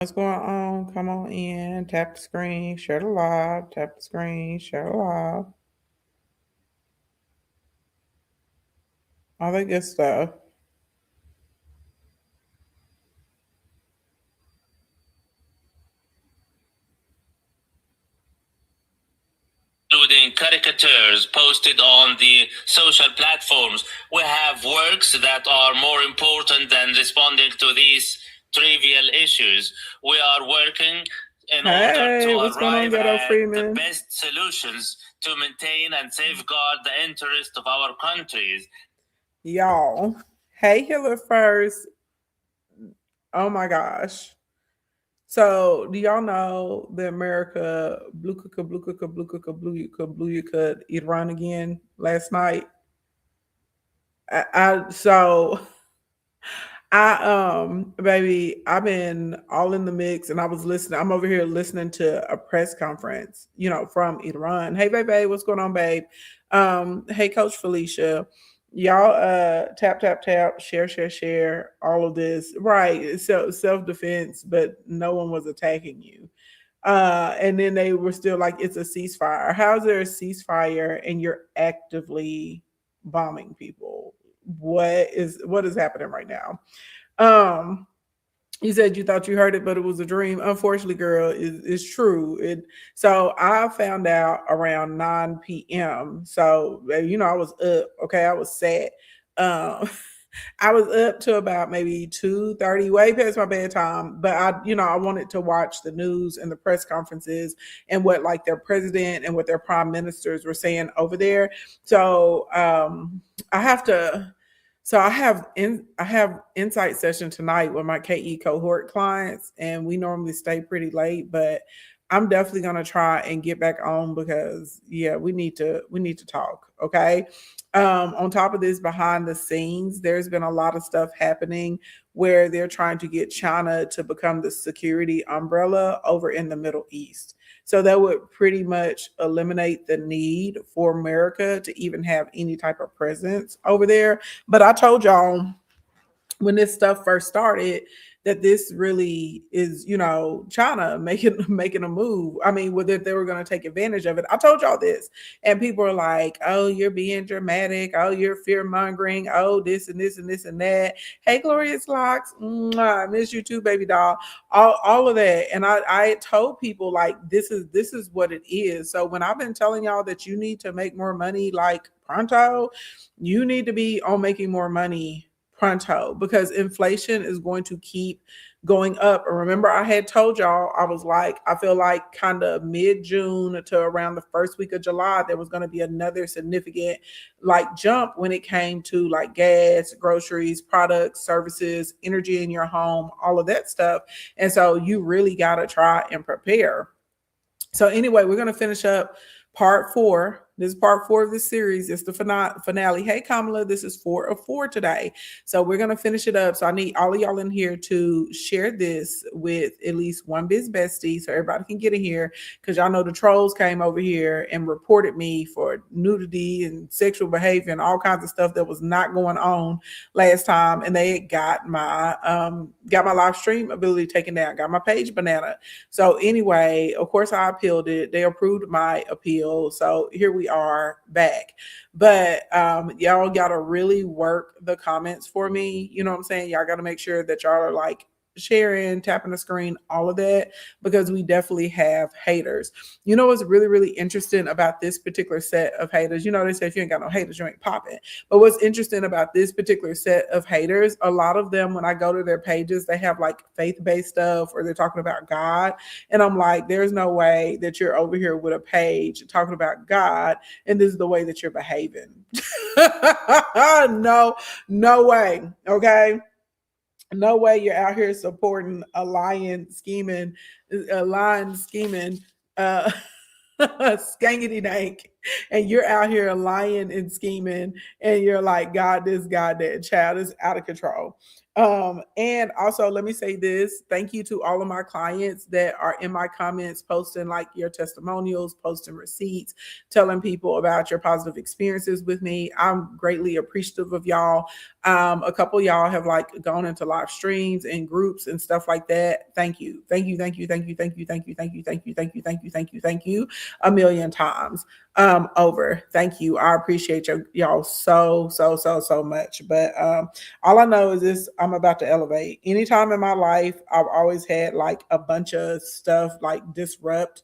What's going on? Come on in, tap the screen, share the live, tap the screen, share the live, all that good stuff. Including caricatures posted on the social platforms. We have works that are more important than responding to these trivial issues. We are working in order to Hey, what's going on, arrive Ghetto at the Freeman? best solutions to maintain and safeguard the interest of our countries. Y'all. Hey, Healer First. Oh my gosh. So, do y'all know that America blew Iran again last night? So baby, I've been all in the mix and I was listening. I'm over here listening to a press conference, from Iran. Hey baby, what's going on, babe? Hey Coach Felicia. Y'all tap tap tap, share share share all of this. Right. So self-defense, but no one was attacking you. And then they were still like it's a ceasefire. How's there a ceasefire and you're actively bombing people? What is happening right now? Um, you said you thought you heard it, but it was a dream. Unfortunately, girl, it's true. So I found out around 9 p.m. So I was up. Okay, I was sad. Um, I was up to about maybe 2:30, way past my bedtime. But I wanted to watch the news and the press conferences and what like their president and what their prime ministers were saying over there. So I have to. So I have insight session tonight with my KE cohort clients, and we normally stay pretty late, but I'm definitely gonna try and get back on because yeah, we need to talk. Okay. On top of this, behind the scenes, there's been a lot of stuff happening where they're trying to get China to become the security umbrella over in the Middle East. So that would pretty much eliminate the need for America to even have any type of presence over there. But I told y'all when this stuff first started that this really is, China making making a move. I mean, whether they were going to take advantage of it. I told y'all this, and people are like, "Oh, you're being dramatic. Oh, you're fear mongering. Oh, this and this and this and that." Hey, Glorious Locks, I miss you too, baby doll. All of that, and I told people like this is what it is. So when I've been telling y'all that you need to make more money, like pronto, you need to be on making more money pronto because inflation is going to keep going up. And remember, I had told y'all, I was like, I feel like kind of mid June to around the first week of July, there was going to be another significant like jump when it came to like gas, groceries, products, services, energy in your home, all of that stuff. And so you really got to try and prepare. So anyway, we're gonna finish up part four. This is part four of this series. It's the finale. Hey Kamala, this is 4 of 4 today. So we're gonna finish it up. So I need all of y'all in here to share this with at least one biz bestie so everybody can get in here. Because y'all know the trolls came over here and reported me for nudity and sexual behavior and all kinds of stuff that was not going on last time. And they got my live stream ability taken down, got my page banana. So anyway, of course I appealed it. They approved my appeal. So here we are back. But y'all gotta really work the comments for me. You know what I'm saying? Y'all gotta make sure that y'all are like sharing, tapping the screen, all of that, because we definitely have haters. You know what's really, really interesting about this particular set of haters? You know, they say if you ain't got no haters, you ain't popping. But what's interesting about this particular set of haters, a lot of them, when I go to their pages, they have like faith based stuff or they're talking about God. And I'm like, there's no way that you're over here with a page talking about God and this is the way that you're behaving. No, no way. Okay. No way you're out here supporting a lion scheming, uh, skangity dank, and you're out here lying and scheming, and you're like, God, this, God, that child is out of control. And also let me say this. Thank you to all of my clients that are in my comments, posting like your testimonials, posting receipts, telling people about your positive experiences with me. I'm greatly appreciative of y'all. A couple of y'all have like gone into live streams and groups and stuff like that. Thank you. Thank you. Thank you. Thank you. Thank you. Thank you. Thank you. Thank you. Thank you. Thank you. Thank you. Thank you a million times over. Thank you. I appreciate y'all so much. But all I know is this: I'm about to elevate. Anytime in my life, I've always had like a bunch of stuff like disrupt,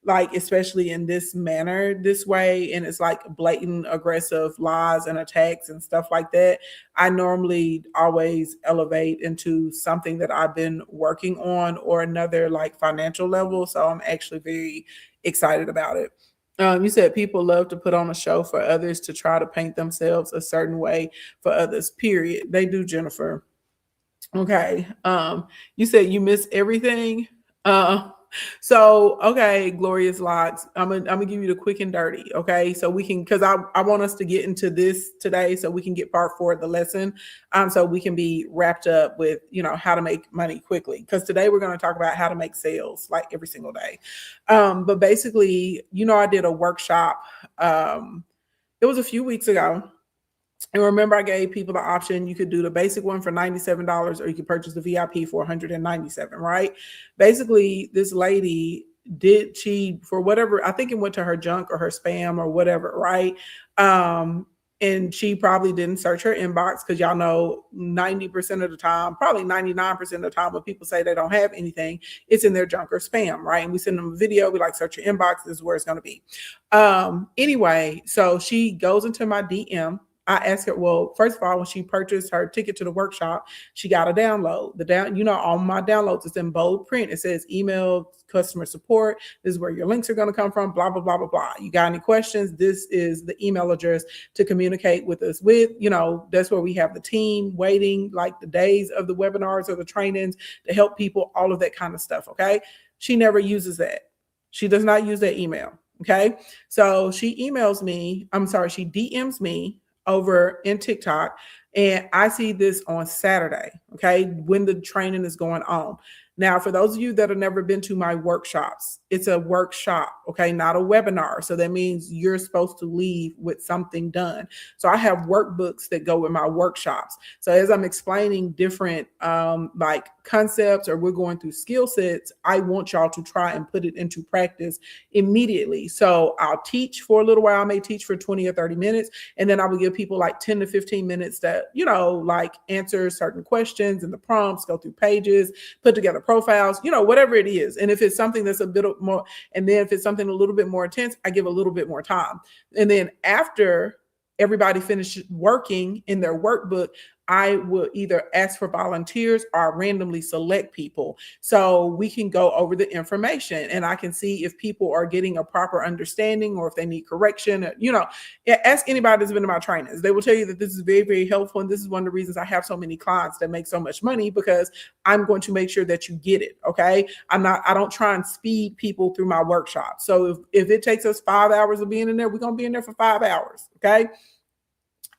like especially in this manner, this way, and it's like blatant aggressive lies and attacks and stuff like that. I normally always elevate into something that I've been working on or another like financial level. So I'm actually very excited about it. You said people love to put on a show for others to try to paint themselves a certain way for others, period. They do, Jennifer. Okay. You said you miss everything. Uh so okay, Glorious Locks. I'm gonna give you the quick and dirty. Okay. So we can because I want us to get into this today so we can get part 4 of the lesson. So we can be wrapped up with how to make money quickly. Because today we're gonna talk about how to make sales like every single day. But basically, I did a workshop. It was a few weeks ago. And remember, I gave people the option. You could do the basic one for $97, or you could purchase the VIP for $197, right? Basically, this lady for whatever, I think it went to her junk or her spam or whatever, right? And she probably didn't search her inbox because y'all know 90% of the time, probably 99% of the time when people say they don't have anything, it's in their junk or spam, right? And we send them a video, we like search your inbox, this is where it's going to be. Anyway, so she goes into my DM. I asked her, well, first of all, when she purchased her ticket to the workshop, she got a download. On my downloads, it's in bold print. It says email customer support. This is where your links are going to come from, blah, blah, blah, blah, blah. You got any questions? This is the email address to communicate with us with. That's where we have the team waiting, like the days of the webinars or the trainings to help people, all of that kind of stuff, okay? She never uses that. She does not use that email, okay? So she DMs me over in TikTok, and I see this on Saturday, okay, when the training is going on. Now, for those of you that have never been to my workshops, it's a workshop, okay, not a webinar. So that means you're supposed to leave with something done. So I have workbooks that go with my workshops. So as I'm explaining different like concepts, or we're going through skill sets, I want y'all to try and put it into practice immediately. So I'll teach for a little while. I may teach for 20 or 30 minutes, and then I will give people like 10 to 15 minutes that, like answer certain questions and the prompts, go through pages, put together profiles, whatever it is. And if it's something that's a bit more, and then if it's something a little bit more intense, I give a little bit more time. And then after everybody finishes working in their workbook, I will either ask for volunteers or randomly select people so we can go over the information, and I can see if people are getting a proper understanding or if they need correction. Ask anybody that's been to my trainings. They will tell you that this is very, very helpful. And this is one of the reasons I have so many clients that make so much money, because I'm going to make sure that you get it. Okay. I don't try and speed people through my workshop. So if it takes us 5 hours of being in there, we're going to be in there for 5 hours. Okay.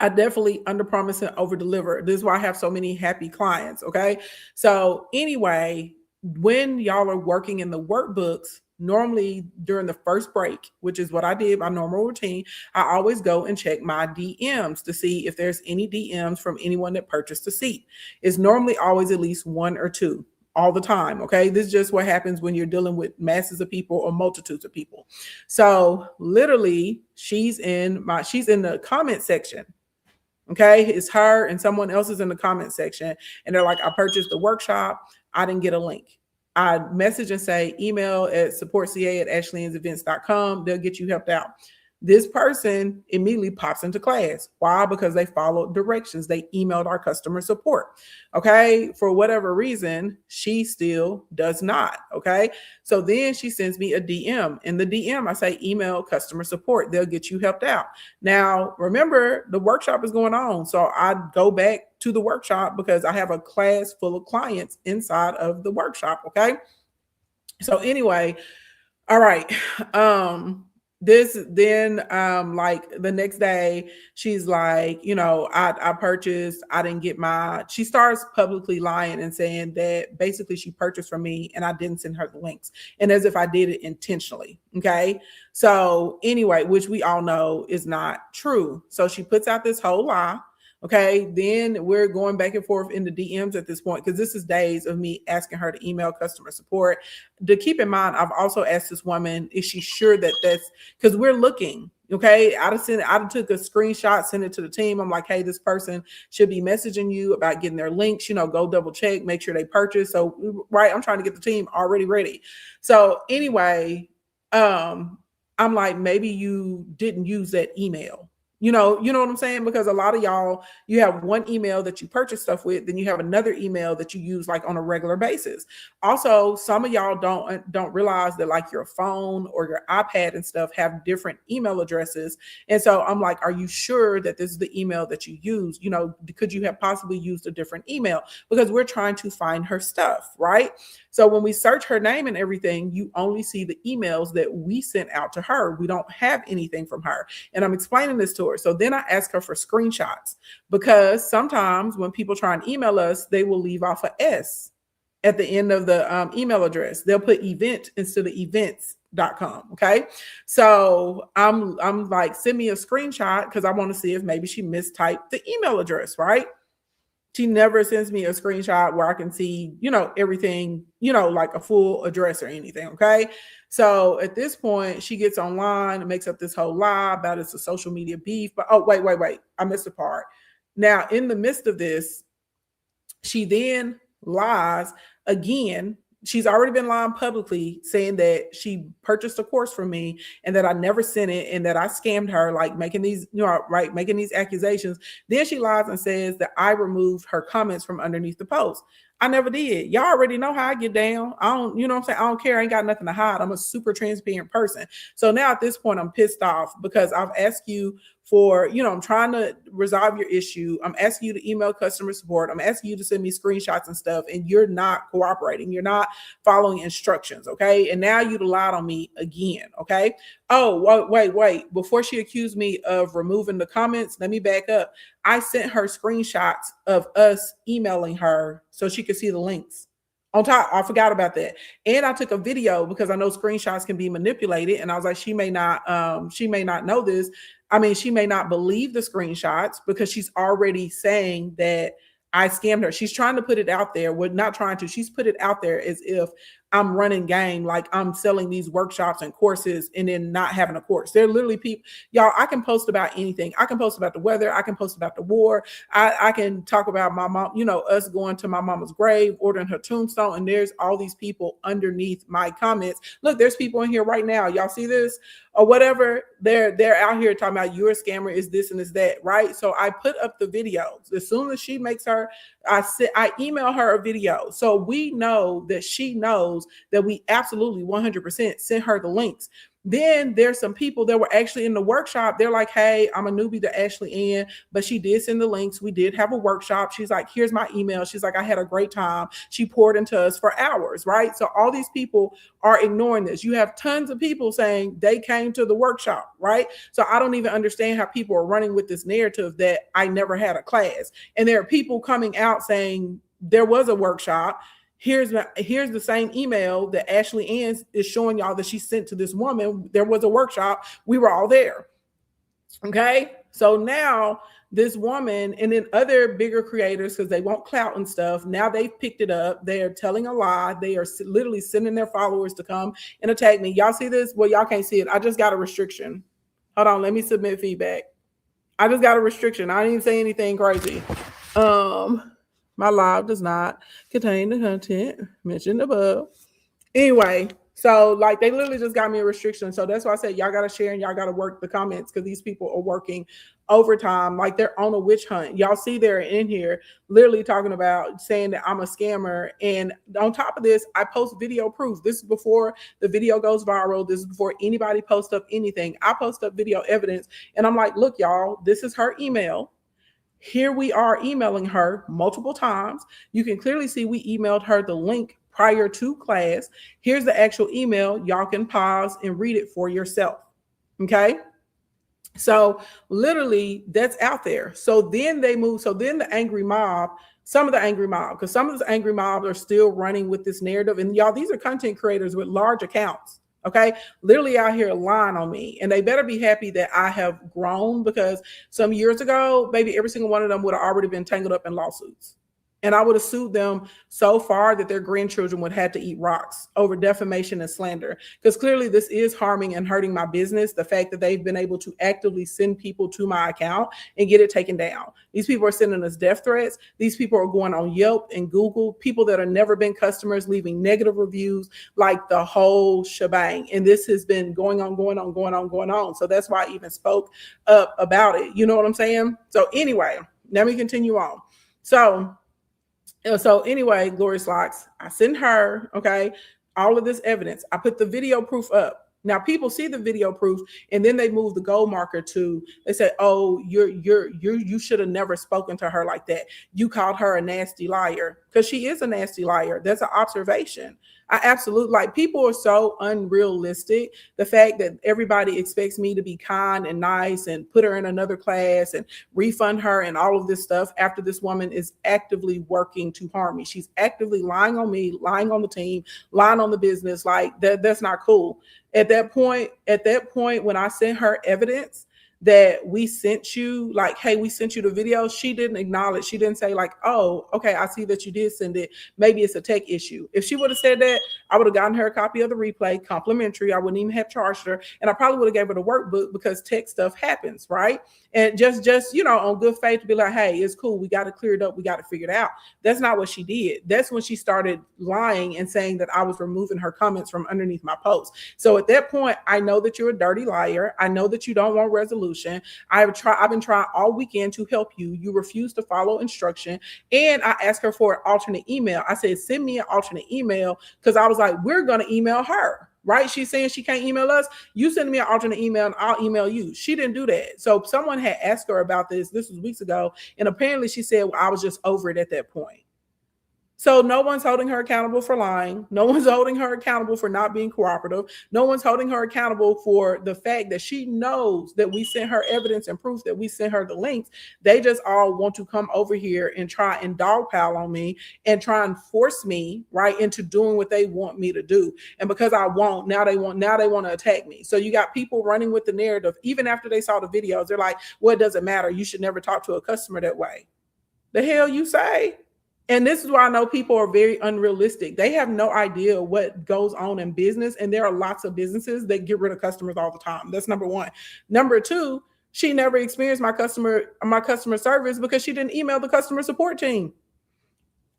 I definitely under promise and over deliver. This is why I have so many happy clients. Okay. So anyway, when y'all are working in the workbooks, normally during the first break, which is what I did, my normal routine, I always go and check my DMs to see if there's any DMs from anyone that purchased a seat. It's normally always at least 1 or 2 all the time. Okay. This is just what happens when you're dealing with masses of people or multitudes of people. So literally she's in the comment section. Okay, it's her and someone else is in the comment section, and they're like, I purchased the workshop, I didn't get a link. I message and say, email at supportca@ashlynsevents.com. They'll get you helped out. This person immediately pops into class. Why? Because they followed directions. They emailed our customer support. Okay. For whatever reason, she still does not. Okay. So then she sends me a DM. In the DM, I say, email customer support. They'll get you helped out. Now, remember, the workshop is going on. So I go back to the workshop because I have a class full of clients inside of the workshop. Okay. So anyway, all right. this then like the next day she's like, I purchased, I didn't get she starts publicly lying and saying that basically she purchased from me and I didn't send her the links, and as if I did it intentionally. Okay, so anyway, which we all know is not true. So she puts out this whole lie. Okay, then we're going back and forth in the DMs at this point, because this is days of me asking her to email customer support. To keep in mind, I've also asked this woman, is she sure that that's, because we're looking. Okay, I took a screenshot, sent it to the team. I'm like, hey, this person should be messaging you about getting their links. Go double check, make sure they purchase. So, right, I'm trying to get the team already ready. So anyway, I'm like, maybe you didn't use that email. You know what I'm saying? Because a lot of y'all, you have one email that you purchase stuff with, then you have another email that you use like on a regular basis. Also, some of y'all don't realize that like your phone or your iPad and stuff have different email addresses. And so I'm like, are you sure that this is the email that you use? Could you have possibly used a different email? Because we're trying to find her stuff, right? So when we search her name and everything, you only see the emails that we sent out to her. We don't have anything from her. And I'm explaining this to her. So then I ask her for screenshots, because sometimes when people try and email us, they will leave off a S at the end of the email address. They'll put event instead of events.com. Okay. So I'm like, send me a screenshot, because I want to see if maybe she mistyped the email address, right? She never sends me a screenshot where I can see, everything, like a full address or anything. Okay. So at this point, she gets online and makes up this whole lie about it's a social media beef. But wait. I missed a part. Now, in the midst of this, she then lies again. She's already been lying publicly, saying that she purchased a course from me and that I never sent it and that I scammed her, like making these, making these accusations. Then she lies and says that I removed her comments from underneath the post. I never did. Y'all already know how I get down. I don't, what I'm saying? I don't care. I ain't got nothing to hide. I'm a super transparent person. So now at this point, I'm pissed off because I've asked you for, I'm trying to resolve your issue. I'm asking you to email customer support. I'm asking you to send me screenshots and stuff, and you're not cooperating. You're not following instructions. Okay. And now you lied on me again. Okay. Oh, wait. Before she accused me of removing the comments, let me back up. I sent her screenshots of us emailing her so she could see the links. On top, I forgot about that. And I took a video because I know screenshots can be manipulated. And I was like, she may not know this. I mean, she may not believe the screenshots because she's already saying that I scammed her. She's trying to put it out there. We're not trying to. She's put it out there as if I'm running game, like I'm selling these workshops and courses and then not having a course. They're literally people, y'all, I can post about anything. I can post about the weather. I can post about the war. I can talk about my mom, us going to my mama's grave, ordering her tombstone. And there's all these people underneath my comments. Look, there's people in here right now. Y'all see this or whatever? They're out here talking about you're a scammer, is this and is that, right? So I put up the videos. As soon as she makes her, I email her a video. So we know that she knows that we absolutely 100% sent her the links. Then there's some people that were actually in the workshop. They're like, hey, I'm a newbie to Ashley Ann, but she did send the links. We did have a workshop. She's like, here's my email. She's like, I had a great time. She poured into us for hours, right? So all these people are ignoring this. You have tons of people saying they came to the workshop, right? So I don't even understand how people are running with this narrative that I never had a class. And there are people coming out saying there was a workshop. Here's the same email that Ashley Ann is showing y'all that she sent to this woman. There was a workshop. We were all there. Okay. So now this woman and then other bigger creators, because they want clout and stuff, now they've picked it up. They're telling a lie. They are literally sending their followers to come and attack me. Y'all see this? Well, y'all can't see it. I just got a restriction. Hold on. Let me submit feedback. I just got a restriction. I didn't even say anything crazy. My live does not contain the content mentioned above. Anyway, so like they literally just got me a restriction. So that's why I said y'all got to share and y'all got to work the comments, because these people are working overtime. Like they're on a witch hunt. Y'all see they're in here literally talking about saying that I'm a scammer. And on top of this, I post video proof. This is before the video goes viral. This is before anybody posts up anything. I post up video evidence. And I'm like, look, y'all, this is her email. Here we are emailing her multiple times. You can clearly see we emailed her the link prior to class. Here's the actual email. Y'all can pause and read it for yourself. Okay. So literally that's out there. So then they move. So then the angry mob, some of the angry mob, because some of the angry mobs are still running with this narrative. And y'all, these are content creators with large accounts. Okay. Literally out here lying on me. And they better be happy that I have grown, because some years ago, maybe every single one of them would have already been tangled up in lawsuits. And I would have sued them so far that their grandchildren would have to eat rocks over defamation and slander. Because clearly this is harming and hurting my business. The fact that they've been able to actively send people to my account and get it taken down. These people are sending us death threats. These people are going on Yelp and Google, people that have never been customers, leaving negative reviews, like the whole shebang. And this has been going on. So that's why I even spoke up about it. You know what I'm saying? So anyway, let me continue on. So anyway, Glorious Locks, I sent her, okay, all of this evidence. I put the video proof up. Now people see the video proof, and then they move the goal marker to, they say, oh, you should have never spoken to her like that. You called her a nasty liar, because she is a nasty liar. That's an observation. I absolutely, like, people are so unrealistic. The fact that everybody expects me to be kind and nice and put her in another class and refund her and all of this stuff after this woman is actively working to harm me. She's actively lying on me, lying on the team, lying on the business. Like that's not cool. At that point, when I sent her evidence that we sent you, like, hey, we sent you the video, she didn't acknowledge. She didn't say like, oh, okay, I see that you did send it. Maybe it's a tech issue. If she would have said that, I would have gotten her a copy of the replay, complimentary. I wouldn't even have charged her. And I probably would have gave her the workbook, because tech stuff happens, right? And just, on good faith to be like, hey, it's cool. We got to clear it up. We got to figure it out. That's not what she did. That's when she started lying and saying that I was removing her comments from underneath my post. So at that point, I know that you're a dirty liar. I know that you don't want resolution. I've been trying all weekend to help you. You refuse to follow instruction. And I asked her for an alternate email. I said, send me an alternate email, because I was like, we're going to email her. Right? She's saying she can't email us. You send me an alternate email and I'll email you. She didn't do that. So someone had asked her about this. This was weeks ago. And apparently she said, well, I was just over it at that point. So no one's holding her accountable for lying. No one's holding her accountable for not being cooperative. No one's holding her accountable for the fact that she knows that we sent her evidence and proof, that we sent her the links. They just all want to come over here and try and dogpile on me and try and force me right into doing what they want me to do. And because I won't, now they want to attack me. So you got people running with the narrative. Even after they saw the videos, they're like, well, it doesn't matter. You should never talk to a customer that way. The hell you say? And this is why I know people are very unrealistic. They have no idea what goes on in business. And there are lots of businesses that get rid of customers all the time. That's number one. Number two, she never experienced my customer service because she didn't email the customer support team.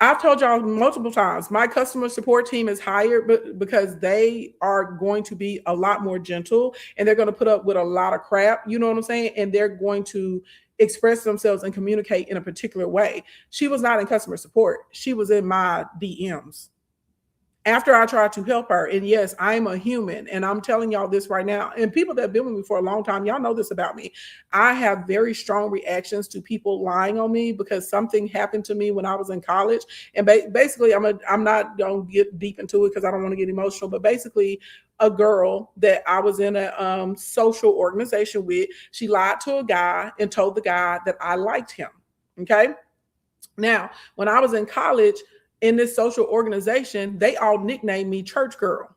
I've told y'all multiple times, my customer support team is hired because they are going to be a lot more gentle, and they're going to put up with a lot of crap. You know what I'm saying? And they're going to express themselves and communicate in a particular way. She was not in customer support. She was in my DMs after I tried to help her. And yes, I'm a human, and I'm telling y'all this right now. And people that have been with me for a long time, y'all know this about me. I have very strong reactions to people lying on me because something happened to me when I was in college. And basically, I'm not going to get deep into it because I don't want to get emotional, but basically a girl that I was in a social organization with, she lied to a guy and told the guy that I liked him. Okay. Now, when I was in college, in this social organization, they all nicknamed me Church Girl.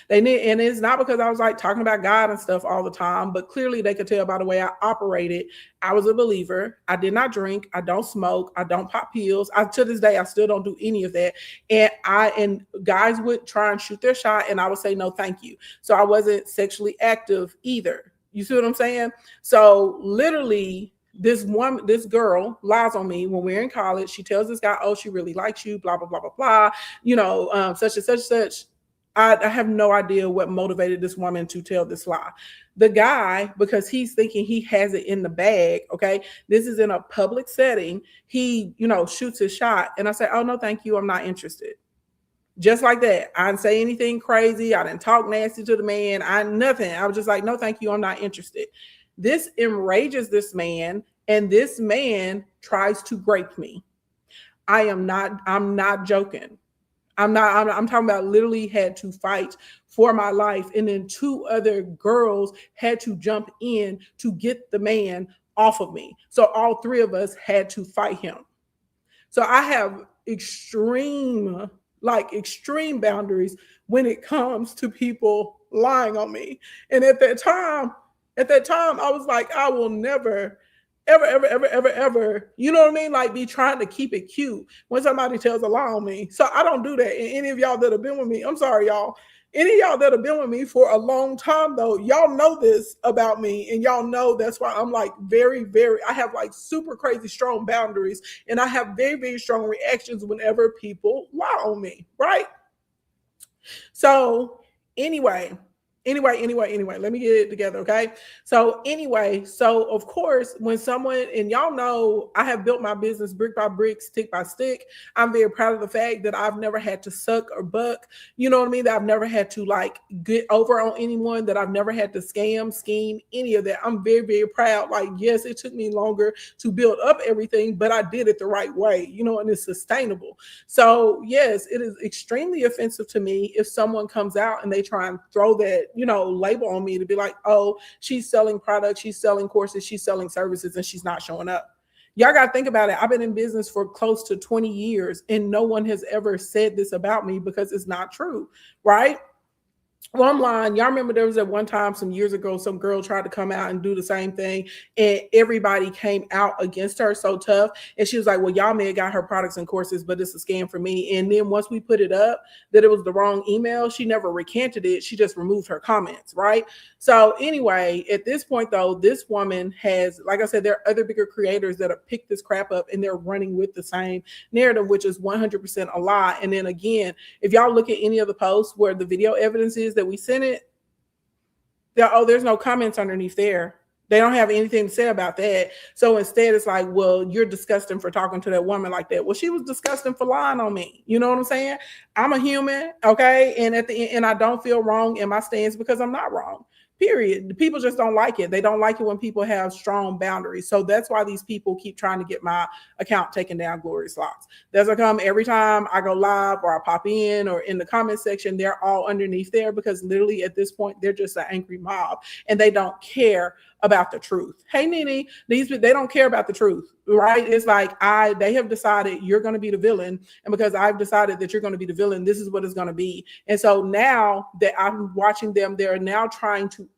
And it's not because I was like talking about God and stuff all the time, but clearly they could tell by the way I operated. I was a believer. I did not drink. I don't smoke. I don't pop pills. To this day, I still don't do any of that. And guys would try and shoot their shot, and I would say no, thank you. So I wasn't sexually active either. You see what I'm saying? So literally, this girl lies on me when we're in college. She tells this guy, oh, she really likes you, blah, blah, blah, blah, blah, such and such. I have no idea what motivated this woman to tell this lie. The guy, because he's thinking he has it in the bag, okay, this is in a public setting, he, shoots his shot. And I say, oh, no, thank you. I'm not interested. Just like that. I didn't say anything crazy. I didn't talk nasty to the man. Nothing. I was just like, no, thank you. I'm not interested. This enrages this man, and this man tries to grape me. I'm not joking. I'm talking about literally had to fight for my life. And then 2 other girls had to jump in to get the man off of me. So all 3 of us had to fight him. So I have extreme boundaries when it comes to people lying on me. And at that time, I was like, I will never, ever, you know what I mean? Like be trying to keep it cute when somebody tells a lie on me. So I don't do that. And any of y'all that have been with me, I'm sorry, y'all. Any of y'all that have been with me for a long time, though, y'all know this about me, and y'all know that's why I'm like very, very, I have like super crazy strong boundaries, and I have very, very strong reactions whenever people lie on me, right? So, anyway, let me get it together, okay? So of course, when someone, and y'all know I have built my business brick by brick, stick by stick. I'm very proud of the fact that I've never had to suck or buck, you know what I mean? That I've never had to like get over on anyone, that I've never had to scam, scheme, any of that. I'm very, very proud. Like, yes, it took me longer to build up everything, but I did it the right way, you know, and it's sustainable. So yes, it is extremely offensive to me if someone comes out and they try and throw that, you know, label on me to be like, oh, she's selling products, she's selling courses, she's selling services, and she's not showing up. Y'all got to think about it. I've been in business for close to 20 years and no one has ever said this about me because it's not true, right? Well, I'm lying. Y'all remember there was at one time some years ago, some girl tried to come out and do the same thing, and everybody came out against her so tough. And she was like, well, y'all may have got her products and courses, but it's a scam for me. And then once we put it up that it was the wrong email, she never recanted it. She just removed her comments, right? So anyway, at this point, though, this woman has, like I said, there are other bigger creators that have picked this crap up and they're running with the same narrative, which is 100% a lie. And then again, if y'all look at any of the posts where the video evidence is that we sent it, there's no comments underneath there. They don't have anything to say about that. So instead, it's like, well, you're disgusting for talking to that woman like that. Well, she was disgusting for lying on me. You know what I'm saying? I'm a human, okay? And at the end, and I don't feel wrong in my stance because I'm not wrong. Period. People just don't like it. They don't like it when people have strong boundaries. So that's why these people keep trying to get my account taken down, Glorious Locks. That's come every time I go live or I pop in or in the comment section, they're all underneath there because literally at this point, they're just an angry mob and they don't care about the truth. Hey, Nene, they don't care about the truth, right? It's like they have decided you're going to be the villain. And because I've decided that you're going to be the villain, this is what it's going to be. And so now that I'm watching them, they're now trying to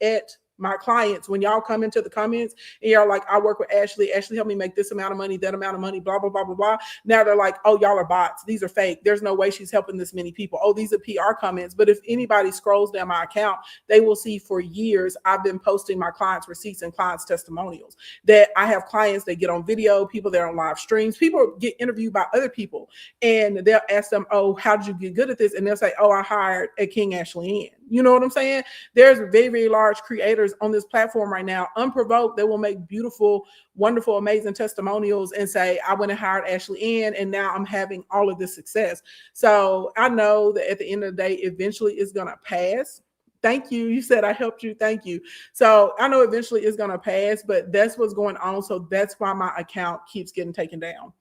my clients, when y'all come into the comments and you're like, I work with Ashley helped me make this amount of money, that amount of money, blah, blah, blah, blah, blah. Now they're like, oh, y'all are bots. These are fake. There's no way she's helping this many people. Oh, these are PR comments. But if anybody scrolls down my account, they will see for years I've been posting my clients' receipts and clients' testimonials. That I have clients that get on video, people that are on live streams, people get interviewed by other people, and they'll ask them, oh, how did you get good at this? And they'll say, oh, I hired at King Ashley Ann. You know what I'm saying? There's very, very large creators on this platform right now, unprovoked, they will make beautiful, wonderful, amazing testimonials and say, I went and hired Ashley Ann, and now I'm having all of this success. So I know that at the end of the day, eventually it's going to pass. Thank you. You said I helped you. Thank you. So I know eventually it's going to pass, but that's what's going on. So that's why my account keeps getting taken down.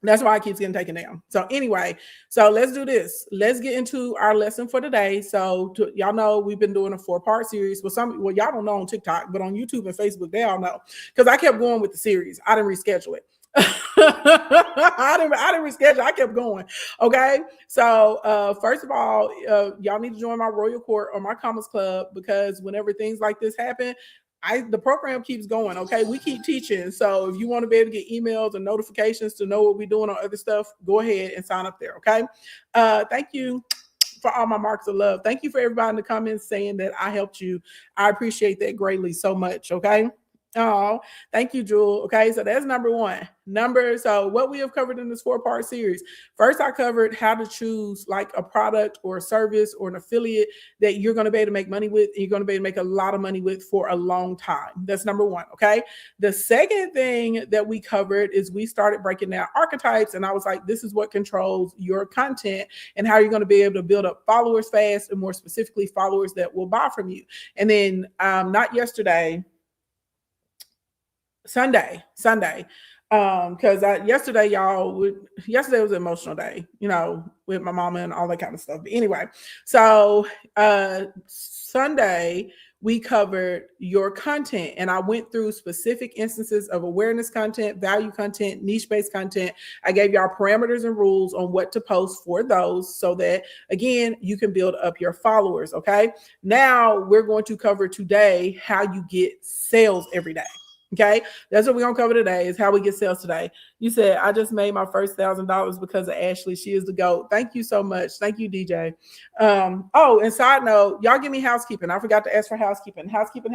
That's why it keeps getting taken down. So anyway, so let's do this. Let's get into our lesson for today. So y'all know we've been doing a 4-part series. Well, y'all don't know on TikTok, but on YouTube and Facebook, they all know. Because I kept going with the series. I didn't reschedule it. I didn't reschedule. I kept going. Okay. So first of all, y'all need to join my Royal Court or my Commerce Club, because whenever things like this happen, the program keeps going. Okay. We keep teaching. So if you want to be able to get emails and notifications to know what we're doing on other stuff, go ahead and sign up there. Okay. Thank you for all my marks of love. Thank you for everybody in the comments saying that I helped you. I appreciate that greatly so much. Okay. Oh, thank you, Jewel. Okay, so that's number one. So what we have covered in this 4-part series. First, I covered how to choose like a product or a service or an affiliate that you're going to be able to make money with, and you're going to be able to make a lot of money with for a long time. That's number one. Okay. The second thing that we covered is we started breaking down archetypes, and I was like, this is what controls your content and how you're going to be able to build up followers fast, and more specifically, followers that will buy from you. And then not yesterday, Sunday, Because yesterday, yesterday was an emotional day, with my mama and all that kind of stuff. But anyway, so Sunday we covered your content, and I went through specific instances of awareness content, value content, niche-based content. I gave y'all parameters and rules on what to post for those, so that again you can build up your followers. Okay, now we're going to cover today how you get sales every day. Okay, that's what we're gonna cover today, is how we get sales today. You said, I just made my first $1,000 because of Ashley. She is the GOAT. Thank you so much. Thank you, DJ. Oh, and side note, y'all give me housekeeping. I forgot to ask for housekeeping. Housekeeping.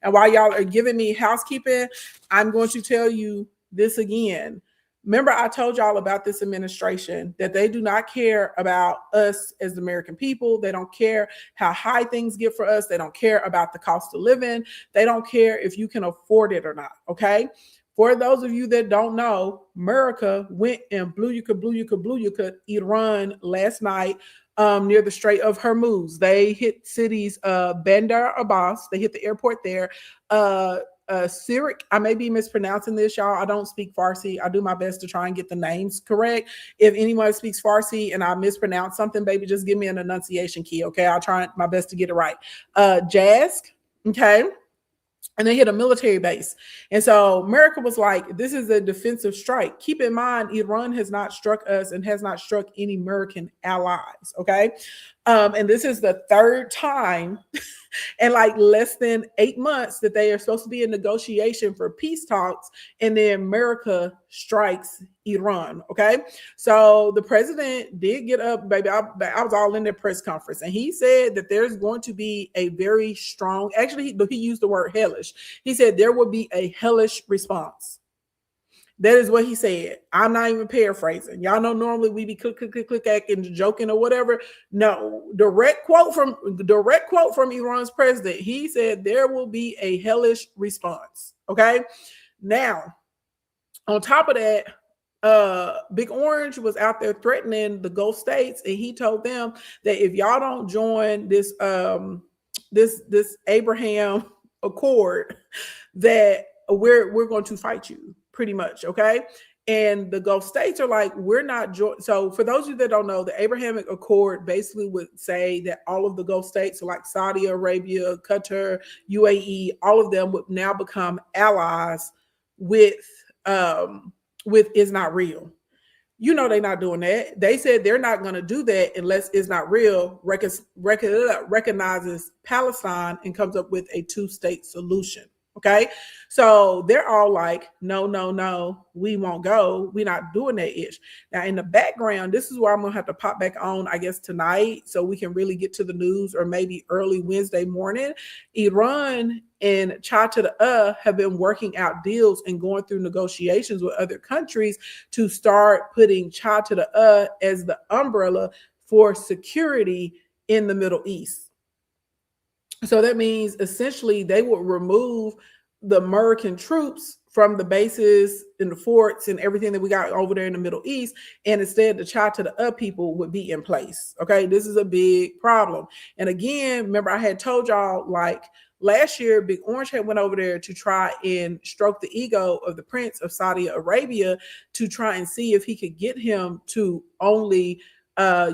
And while y'all are giving me housekeeping, I'm going to tell you this again. Remember, I told y'all about this administration, that they do not care about us as the American people. They don't care how high things get for us. They don't care about the cost of living. They don't care if you can afford it or not. Okay. For those of you that don't know, America went and blew Iran last night near the Strait of Hormuz. They hit cities, Bandar Abbas. They hit the airport there. Sirik, I may be mispronouncing this, y'all. I don't speak Farsi. I do my best to try and get the names correct. If anyone speaks Farsi and I mispronounce something, baby, just give me an enunciation key, okay? I'll try my best to get it right. Jazz, okay? And they hit a military base. And so America was like, this is a defensive strike. Keep in mind, Iran has not struck us and has not struck any American allies, okay? And this is the third time in like less than 8 months that they are supposed to be in negotiation for peace talks, and then America strikes Iran. Okay, so the president did get up, baby. I was all in their press conference, and he said that there's going to be a very strong, actually he used the word hellish. He said there will be a hellish response. That is what he said. I'm not even paraphrasing. Y'all know normally we be click and joking or whatever. No, direct quote from Iran's president. He said there will be a hellish response. Okay. Now, on top of that, Big Orange was out there threatening the Gulf states, and he told them that if y'all don't join this this Abraham Accord, that we're going to fight you. Pretty much, okay? And the Gulf states are like, we're not so for those of you that don't know, the Abrahamic Accord basically would say that all of the Gulf states, so like Saudi Arabia, Qatar, UAE, all of them would now become allies with Is Not Real. You know they're not doing that. They said they're not going to do that unless Is Not Real recognizes Palestine and comes up with a two-state solution. Okay, so they're all like, no, we won't go. We're not doing that ish. Now, in the background, this is where I'm going to have to pop back on, I guess, tonight, so we can really get to the news, or maybe early Wednesday morning. Iran and China have been working out deals and going through negotiations with other countries to start putting China as the umbrella for security in the Middle East. So that means essentially they would remove the American troops from the bases and the forts and everything that we got over there in the Middle East, and instead the China people would be in place. Okay, this is a big problem. And again, remember I had told y'all, like last year, Big Orange had went over there to try and stroke the ego of the Prince of Saudi Arabia to try and see if he could get him to only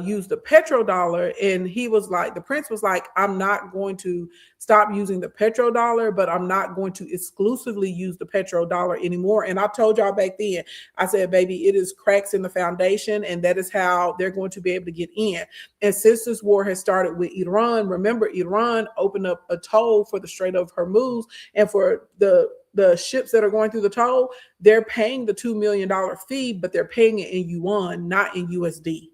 use the petrodollar. And he was like, the prince was like, I'm not going to stop using the petrodollar, but I'm not going to exclusively use the petrodollar anymore. And I told y'all back then, I said, baby, it is cracks in the foundation, and that is how they're going to be able to get in. And since this war has started with Iran, remember, Iran opened up a toll for the Strait of Hormuz, and for the ships that are going through the toll, they're paying the $2 million fee, but they're paying it in yuan, not in USD.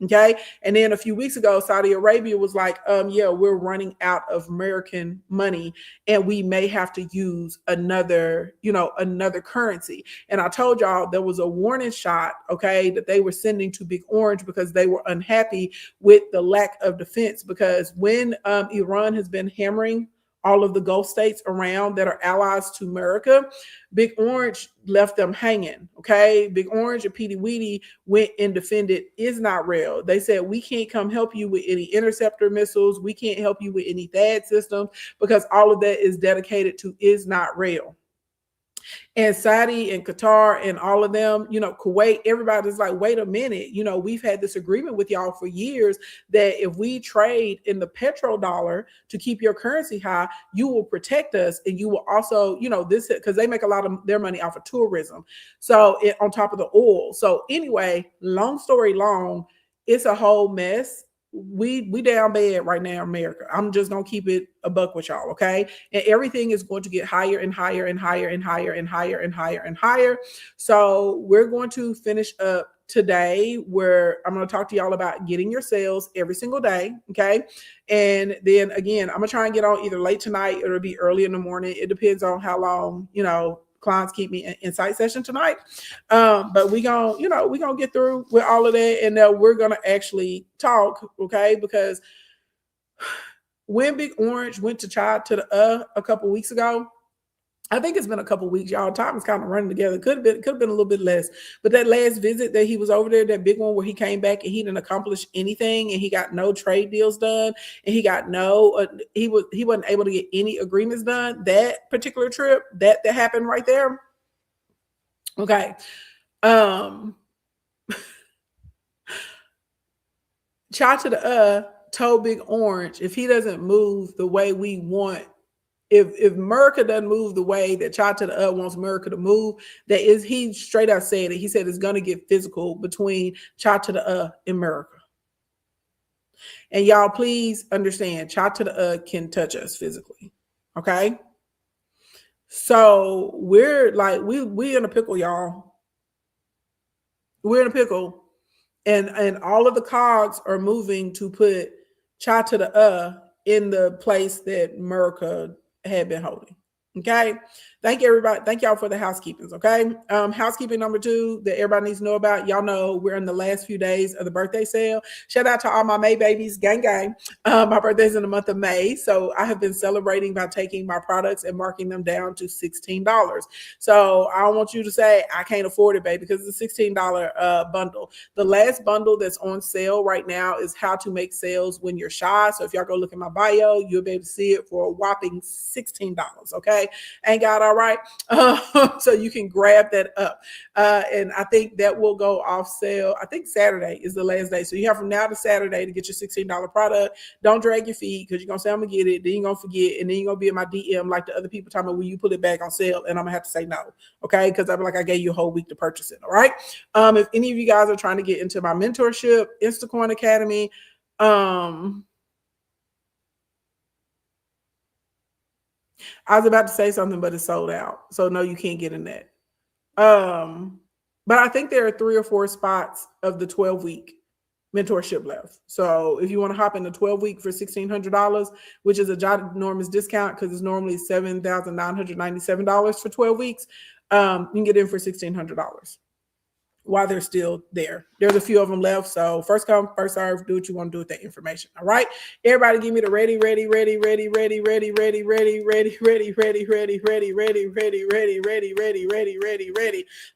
Okay. And then a few weeks ago, Saudi Arabia was like, yeah, we're running out of American money, and we may have to use another currency. And I told y'all there was a warning shot, okay, that they were sending to Big Orange because they were unhappy with the lack of defense. Because when Iran has been hammering all of the Gulf states around that are allies to America, Big Orange left them hanging, okay? Big Orange and Petey Weedy went and defended Is Not Real. They said, we can't come help you with any interceptor missiles. We can't help you with any THAAD systems, because all of that is dedicated to Is Not Real. And Saudi and Qatar and all of them, Kuwait, everybody's like, wait a minute, we've had this agreement with y'all for years that if we trade in the petrodollar to keep your currency high, you will protect us, and you will also, this, because they make a lot of their money off of tourism. So on top of the oil. So anyway, long story long, it's a whole mess. We down bad right now in America. I'm just gonna keep it a buck with y'all, okay? And everything is going to get higher and higher and higher and higher and higher and higher and higher. So we're going to finish up today where I'm going to talk to y'all about getting your sales every single day, okay? And then again, I'm gonna try and get on either late tonight or it'll be early in the morning. It depends on how long, clients keep me in insight session tonight. But we gonna get through with all of that, and we're gonna actually talk, okay? Because when Big Orange went to Chai to the a couple weeks ago, I think it's been a couple weeks, y'all. Time is kind of running together. Could have been a little bit less. But that last visit that he was over there, that big one where he came back and he didn't accomplish anything, and he got no trade deals done, and he got he wasn't able to get any agreements done. That particular trip, that happened right there. Okay. Chai to the told Big Orange, if he doesn't move the way we want, if America doesn't move the way that Chai to the wants America to move, he straight out said it. He said it's going to get physical between Chai to the and America. And y'all, please understand, Chai to the can touch us physically. Okay. So we're like, we in a pickle, y'all. We're in a pickle. And all of the cogs are moving to put Chai to the in the place that America had been holding. Okay. Thank you, everybody. Thank y'all for the housekeepings. Okay. Housekeeping number 2 that everybody needs to know about. Y'all know we're in the last few days of the birthday sale. Shout out to all my May babies. Gang, gang. My birthday's in the month of May. So I have been celebrating by taking my products and marking them down to $16. So I don't want you to say I can't afford it, baby, because it's a $16 bundle. The last bundle that's on sale right now is how to make sales when you're shy. So if y'all go look at my bio, you'll be able to see it for a whopping $16. Okay. Ain't God all right? So you can grab that up. And I think that will go off sale. I think Saturday is the last day. So you have from now to Saturday to get your $16 product. Don't drag your feet, because you're going to say, I'm going to get it. Then you're going to forget. And then you're going to be in my DM like the other people talking about, will you put it back on sale? And I'm going to have to say no. Okay. Because I'm like, I gave you a whole week to purchase it. All right. If any of you guys are trying to get into my mentorship, Instacoin Academy, I was about to say something, but it's sold out. So no, you can't get in that. But I think there are 3 or 4 spots of the 12-week mentorship left. So if you want to hop in the 12-week for $1,600, which is a ginormous discount because it's normally $7,997 for 12 weeks, you can get in for $1,600 while they're still there. There's a few of them left. So first come, first serve, do what you want to do with that information. All right. Everybody give me the ready.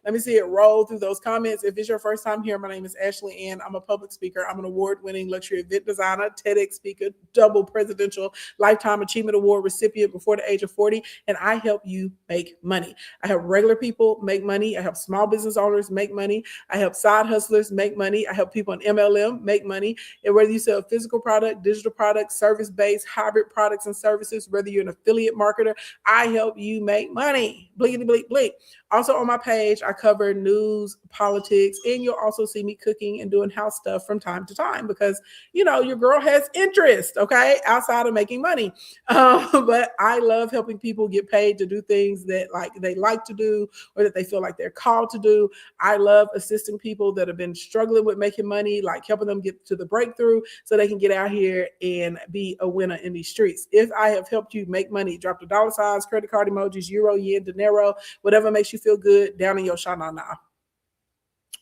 Let me see it roll through those comments. If it's your first time here, my name is Ashley Ann. I'm a public speaker. I'm an award-winning luxury event designer, TEDx speaker, double presidential lifetime achievement award recipient before the age of 40. And I help you make money. I help regular people make money. I help small business owners make money. I help side hustlers make money. I help people in MLM make money. And whether you sell physical product, digital product, service-based, hybrid products and services, whether you're an affiliate marketer, I help you make money. Bleed, bleed, bleed. Also on my page, I cover news, politics, and you'll also see me cooking and doing house stuff from time to time because, your girl has interest, okay, outside of making money. But I love helping people get paid to do things that they like to do or that they feel like they're called to do. I love assisting people that have been struggling with making money, like helping them get to the breakthrough so they can get out here and be a winner in these streets. If I have helped you make money, drop the dollar signs, credit card emojis, euro, yen, dinero, whatever makes you feel good down in your shana now.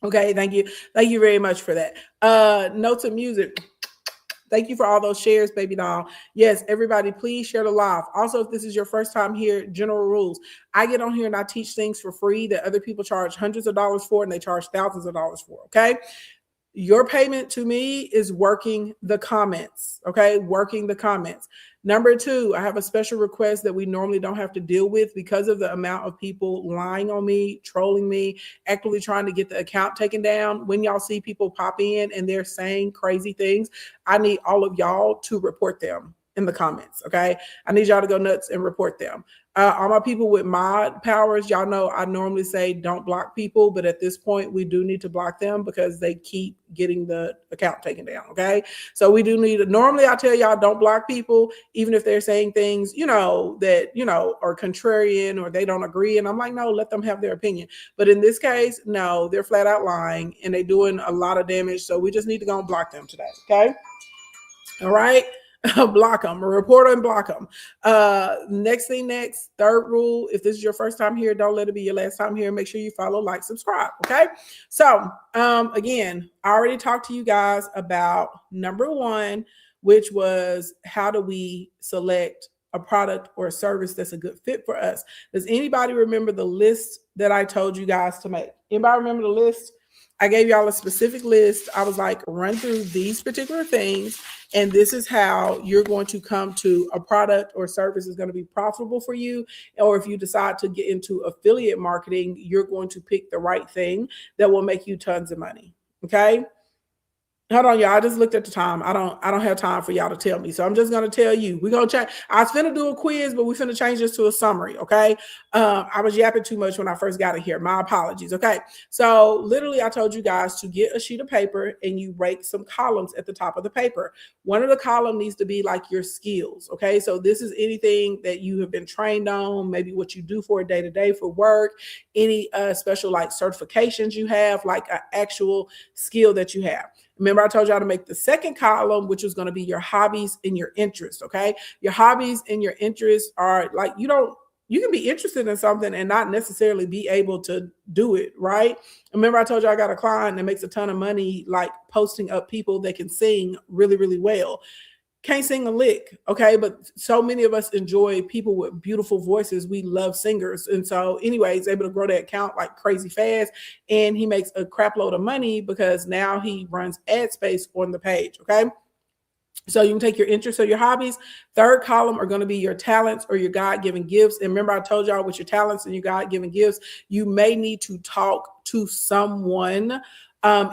Okay, thank you. Thank you very much for that. Notes of music. Thank you for all those shares, baby doll. Yes, everybody, please share the live. Also, if this is your first time here, general rules. I get on here and I teach things for free that other people charge hundreds of dollars for and they charge thousands of dollars for, okay? Your payment to me is working the comments, okay? Working the comments. Number two, I have a special request that we normally don't have to deal with because of the amount of people lying on me, trolling me, actively trying to get the account taken down. When y'all see people pop in and they're saying crazy things, I need all of y'all to report them in the comments, okay? I need y'all to go nuts and report them. All my people with mod powers, y'all know I normally say don't block people, but at this point we do need to block them because they keep getting the account taken down, okay? So we do need to, normally I tell y'all don't block people, even if they're saying things, that, are contrarian or they don't agree. And I'm like, no, let them have their opinion. But in this case, no, they're flat out lying and they're doing a lot of damage. So we just need to go and block them today, okay? All right. Block them, report and block them. Next, third rule, if this is your first time here, don't let it be your last time here. Make sure you follow, like, subscribe. Okay. So again, I already talked to you guys about number one, which was how do we select a product or a service that's a good fit for us. Does anybody remember the list that I told you guys to make? Anybody remember the list? I gave y'all a specific list. I was like, run through these particular things, and this is how you're going to come to a product or service is going to be profitable for you. Or if you decide to get into affiliate marketing, you're going to pick the right thing that will make you tons of money. Okay. Hold on, y'all. I just looked at the time. I don't have time for y'all to tell me. So I'm just going to tell you. We're going to change. I was finna do a quiz, but we're finna change this to a summary, okay? I was yapping too much when I first got in here. My apologies, okay? So literally, I told you guys to get a sheet of paper and you rake some columns at the top of the paper. One of the columns needs to be like your skills, okay? So this is anything that you have been trained on, maybe what you do for a day-to-day for work, any special like certifications you have, like an actual skill that you have. Remember, I told y'all to make the second column, which is going to be your hobbies and your interests, okay? Your hobbies and your interests are like, you can be interested in something and not necessarily be able to do it, right? Remember, I told you I got a client that makes a ton of money, like posting up people that can sing really, really well. Can't sing a lick, okay? But so many of us enjoy people with beautiful voices. We love singers. And so anyway, he's able to grow that account like crazy fast. And he makes a crap load of money because now he runs ad space on the page, okay? So you can take your interests or your hobbies. Third column are going to be your talents or your God-given gifts. And remember, I told y'all with your talents and your God-given gifts, you may need to talk to someone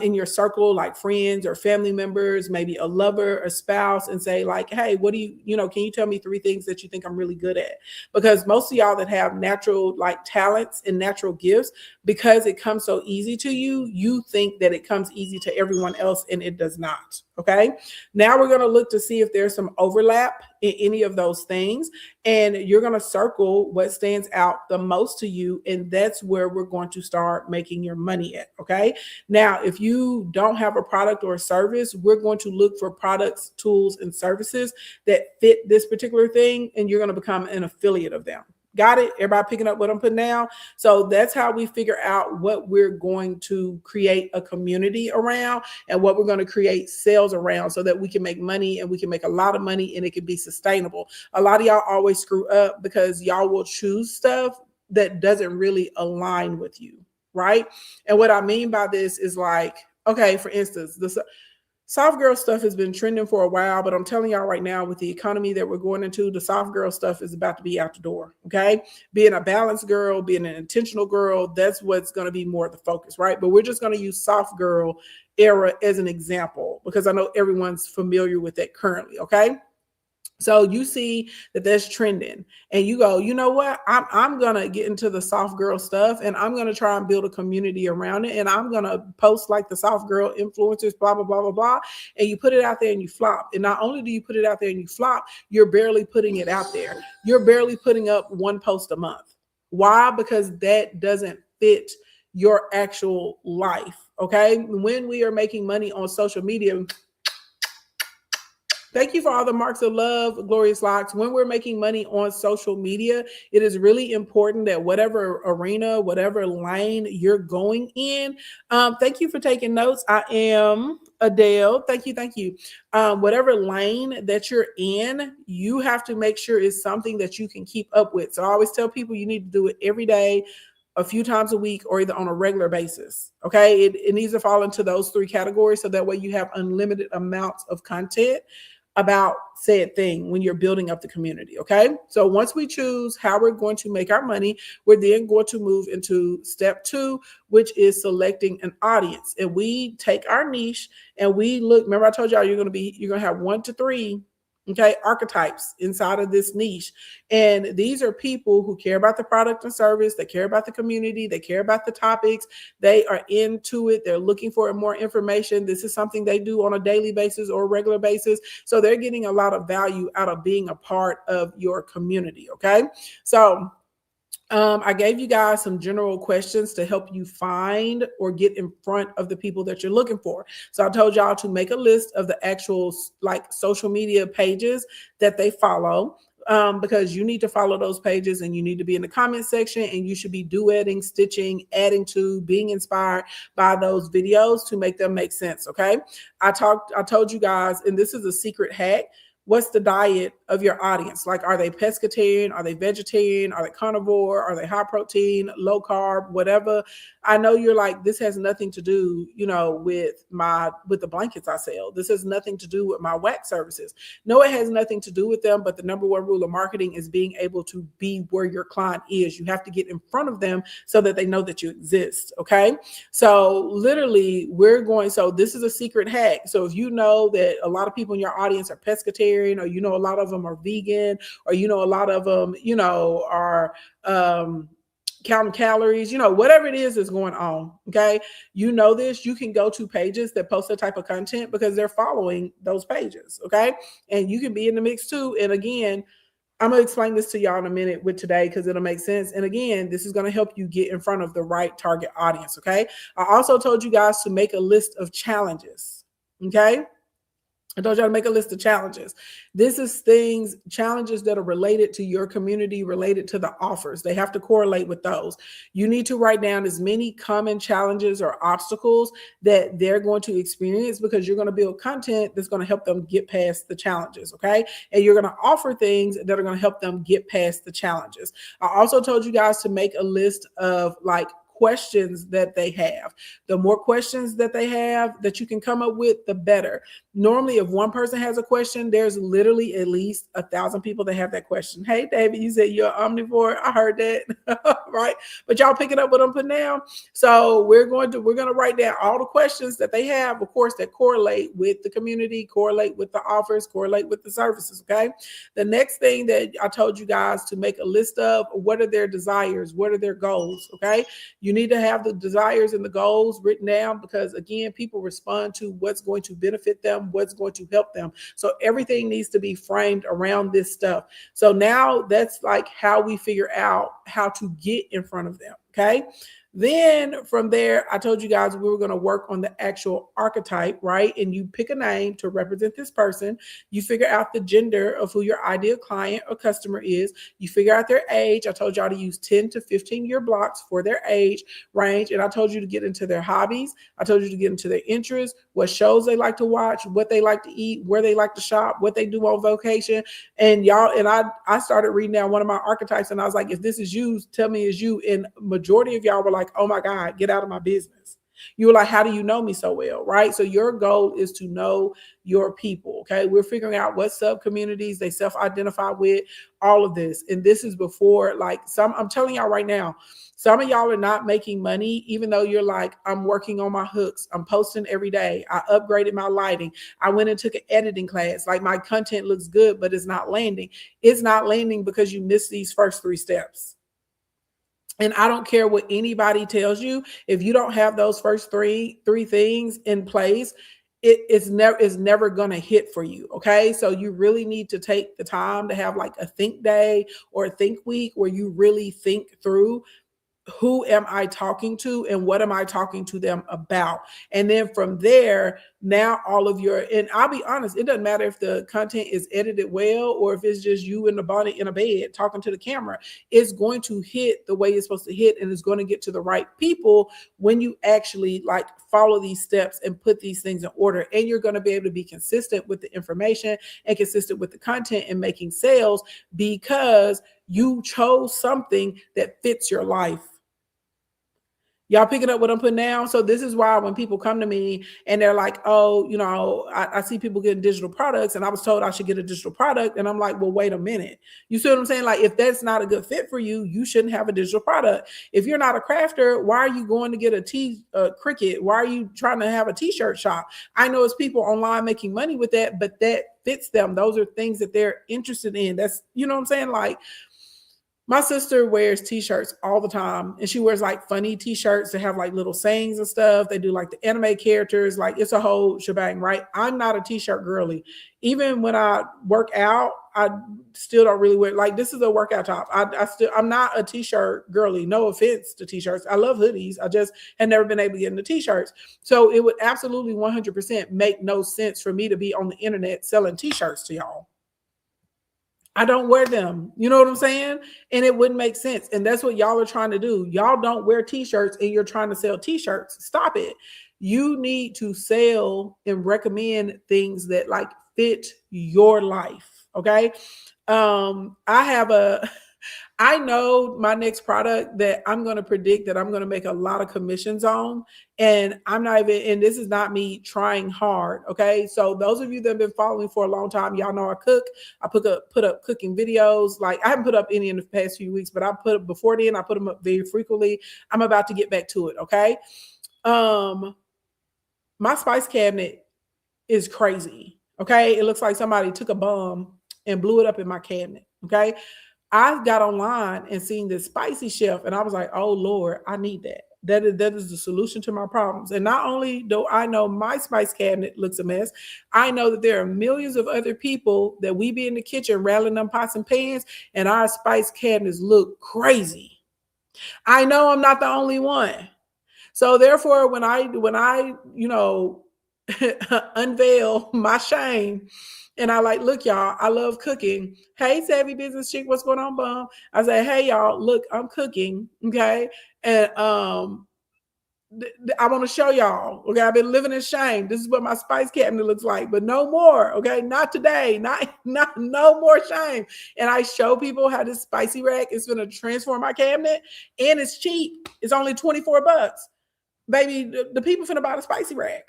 in your circle, like friends or family members, maybe a lover, a spouse, and say like, hey, what do can you tell me 3 things that you think I'm really good at? Because most of y'all that have natural like talents and natural gifts, because it comes so easy to you, you think that it comes easy to everyone else, and it does not. Okay. Now we're going to look to see if there's some overlap in any of those things. And you're going to circle what stands out the most to you. And that's where we're going to start making your money at. Okay. Now, if you don't have a product or a service, we're going to look for products, tools, and services that fit this particular thing. And you're going to become an affiliate of them. Got it? Everybody picking up what I'm putting down? So that's how we figure out what we're going to create a community around and what we're going to create sales around so that we can make money, and we can make a lot of money, and it can be sustainable. A lot of y'all always screw up because y'all will choose stuff that doesn't really align with you, right? And what I mean by this is like, okay, for instance, the soft girl stuff has been trending for a while, but I'm telling y'all right now, with the economy that we're going into, the soft girl stuff is about to be out the door, okay? Being a balanced girl, being an intentional girl, that's what's going to be more the focus, right? But we're just going to use soft girl era as an example because I know everyone's familiar with that currently, okay? So you see that that's trending and you go, you know what? I'm going to get into the soft girl stuff, and I'm going to try and build a community around it. And I'm going to post like the soft girl influencers, blah, blah, blah, blah, blah. And you put it out there and you flop. And not only do you put it out there and you flop, you're barely putting it out there. You're barely putting up 1 post a month. Why? Because that doesn't fit your actual life. Okay. When we are making money on social media, thank you for all the marks of love, Glorious Locks. When we're making money on social media, it is really important that whatever arena, whatever lane you're going in, thank you for taking notes. I am Adele. Thank you. Whatever lane that you're in, you have to make sure it's something that you can keep up with. So I always tell people you need to do it every day, a few times a week, or either on a regular basis. Okay. It needs to fall into those 3 categories. So that way you have unlimited amounts of content about said thing when you're building up the community. Okay. So once we choose how we're going to make our money, we're then going to move into step 2, which is selecting an audience. And we take our niche and we look, remember I told y'all you're going to have 1 to 3 archetypes inside of this niche. And these are people who care about the product and service, they care about the community, they care about the topics, they are into it, they're looking for more information. This is something they do on a daily basis or a regular basis. So they're getting a lot of value out of being a part of your community. Okay. So I gave you guys some general questions to help you find or get in front of the people that you're looking for. So I told y'all to make a list of the actual social media pages that they follow, because you need to follow those pages and you need to be in the comment section, and you should be duetting, stitching, adding to, being inspired by those videos to make them make sense. Okay. I told you guys, and this is a secret hack. What's the diet of your audience? Like, are they pescatarian? Are they vegetarian? Are they carnivore? Are they high protein, low carb, whatever? I know you're like, this has nothing to do, with the blankets I sell. This has nothing to do with my wax services. No, it has nothing to do with them. But the number 1 rule of marketing is being able to be where your client is. You have to get in front of them so that they know that you exist. Okay. So literally so this is a secret hack. So if you know that a lot of people in your audience are pescatarian, or a lot of them are vegan, or a lot of them are counting calories, whatever it is that's going on. Okay. This, you can go to pages that post that type of content because they're following those pages. Okay. And you can be in the mix too. And again, I'm going to explain this to y'all in a minute with today because it'll make sense. And again, this is going to help you get in front of the right target audience. Okay. I also told you guys to make a list of challenges. Okay. I told y'all to make a list of challenges. This is challenges that are related to your community, related to the offers. They have to correlate with those. You need to write down as many common challenges or obstacles that they're going to experience, because you're going to build content that's going to help them get past the challenges. Okay. And you're going to offer things that are going to help them get past the challenges. I also told you guys to make a list of questions that they have. The more questions that they have that you can come up with, the better. Normally, if one person has a question, there's literally at least 1,000 people that have that question. Hey, David, you said you're omnivore. I heard that, right? But y'all picking up what I'm putting down. So we're going to write down all the questions that they have, of course, that correlate with the community, correlate with the offers, correlate with the services. Okay. The next thing that I told you guys to make a list of, what are their desires? What are their goals? Okay. You need to have the desires and the goals written down, because again, people respond to what's going to benefit them, what's going to help them. So everything needs to be framed around this stuff. So now that's how we figure out how to get in front of them. Okay. Then from there, I told you guys we were going to work on the actual archetype, right? And you pick a name to represent this person. You figure out the gender of who your ideal client or customer is. You figure out their age. I told y'all to use 10 to 15 year blocks for their age range. And I told you to get into their hobbies. I told you to get into their interests, what shows they like to watch, what they like to eat, where they like to shop, what they do on vacation. And I started reading down one of my archetypes, and I was like, if this is you, tell me it's you. And majority of y'all were like, oh my God, get out of my business. You were like, how do you know me so well? Right. So your goal is to know your people. Okay. We're figuring out what sub communities they self-identify with, all of this. And this is before I'm telling y'all right now, some of y'all are not making money, even though you're like, I'm working on my hooks. I'm posting every day. I upgraded my lighting. I went and took an editing class. My content looks good, but it's not landing. It's not landing because you missed these first 3 steps. And I don't care what anybody tells you. If you don't have those first three things in place, it's never going to hit for you. Okay. So you really need to take the time to have a think day or a think week where you really think through, who am I talking to and what am I talking to them about? And then from there, now and I'll be honest, it doesn't matter if the content is edited well or if it's just you in the bonnet in a bed talking to the camera. It's going to hit the way it's supposed to hit, and it's going to get to the right people when you actually follow these steps and put these things in order. And you're going to be able to be consistent with the information and consistent with the content and making sales, because you chose something that fits your life. Y'all picking up what I'm putting down? So this is why when people come to me and they're like, oh, I see people getting digital products and I was told I should get a digital product. And I'm like, well, wait a minute. You see what I'm saying? Like, if that's not a good fit for you, you shouldn't have a digital product. If you're not a crafter, why are you going to get a Cricut? Why are you trying to have a t-shirt shop? I know it's people online making money with that, but that fits them. Those are things that they're interested in. That's, you know what I'm saying? Like, my sister wears t-shirts all the time, and she wears like funny t-shirts that have like little sayings and stuff. They do like the anime characters, like it's a whole shebang, right? I'm not a t-shirt girly. Even when I work out, I still don't really wear, like, this is a workout top. I'm not a t-shirt girly. No offense to t-shirts. I love hoodies. I just had never been able to get into t-shirts. So it would absolutely 100% make no sense for me to be on the internet selling t-shirts to y'all. I don't wear them. You know what I'm saying? And it wouldn't make sense. And that's what y'all are trying to do. Y'all don't wear t-shirts and you're trying to sell t-shirts. Stop it. You need to sell and recommend things that like fit your life. Okay. I know my next product that I'm going to predict that I'm going to make a lot of commissions on. And I'm not even, and this is not me trying hard. Okay. So those of you that have been following for a long time, y'all know I cook. I put up cooking videos. Like, I haven't put up any in the past few weeks, but I put up before then, I put them up very frequently. I'm about to get back to it. Okay. My spice cabinet is crazy. Okay. It looks like somebody took a bomb and blew it up in my cabinet. Okay. I got online and seen this spicy shelf, and I was like, oh Lord, I need that. That is the solution to my problems. And not only do I know my spice cabinet looks a mess, I know that there are millions of other people that we be in the kitchen rattling them pots and pans, and our spice cabinets look crazy. I know I'm not the only one. So therefore, when I unveil my shame, and I like, look, y'all, I love cooking. Hey, Savvy Business Chick, what's going on, bum? I say, hey, y'all, look, I'm cooking, okay? And I want to show y'all, okay? I've been living in shame. This is what my spice cabinet looks like, but no more, okay? Not today, no more shame. And I show people how this spicy rack is going to transform my cabinet, and it's cheap. It's only $24. Baby, the people finna buy the spicy rack.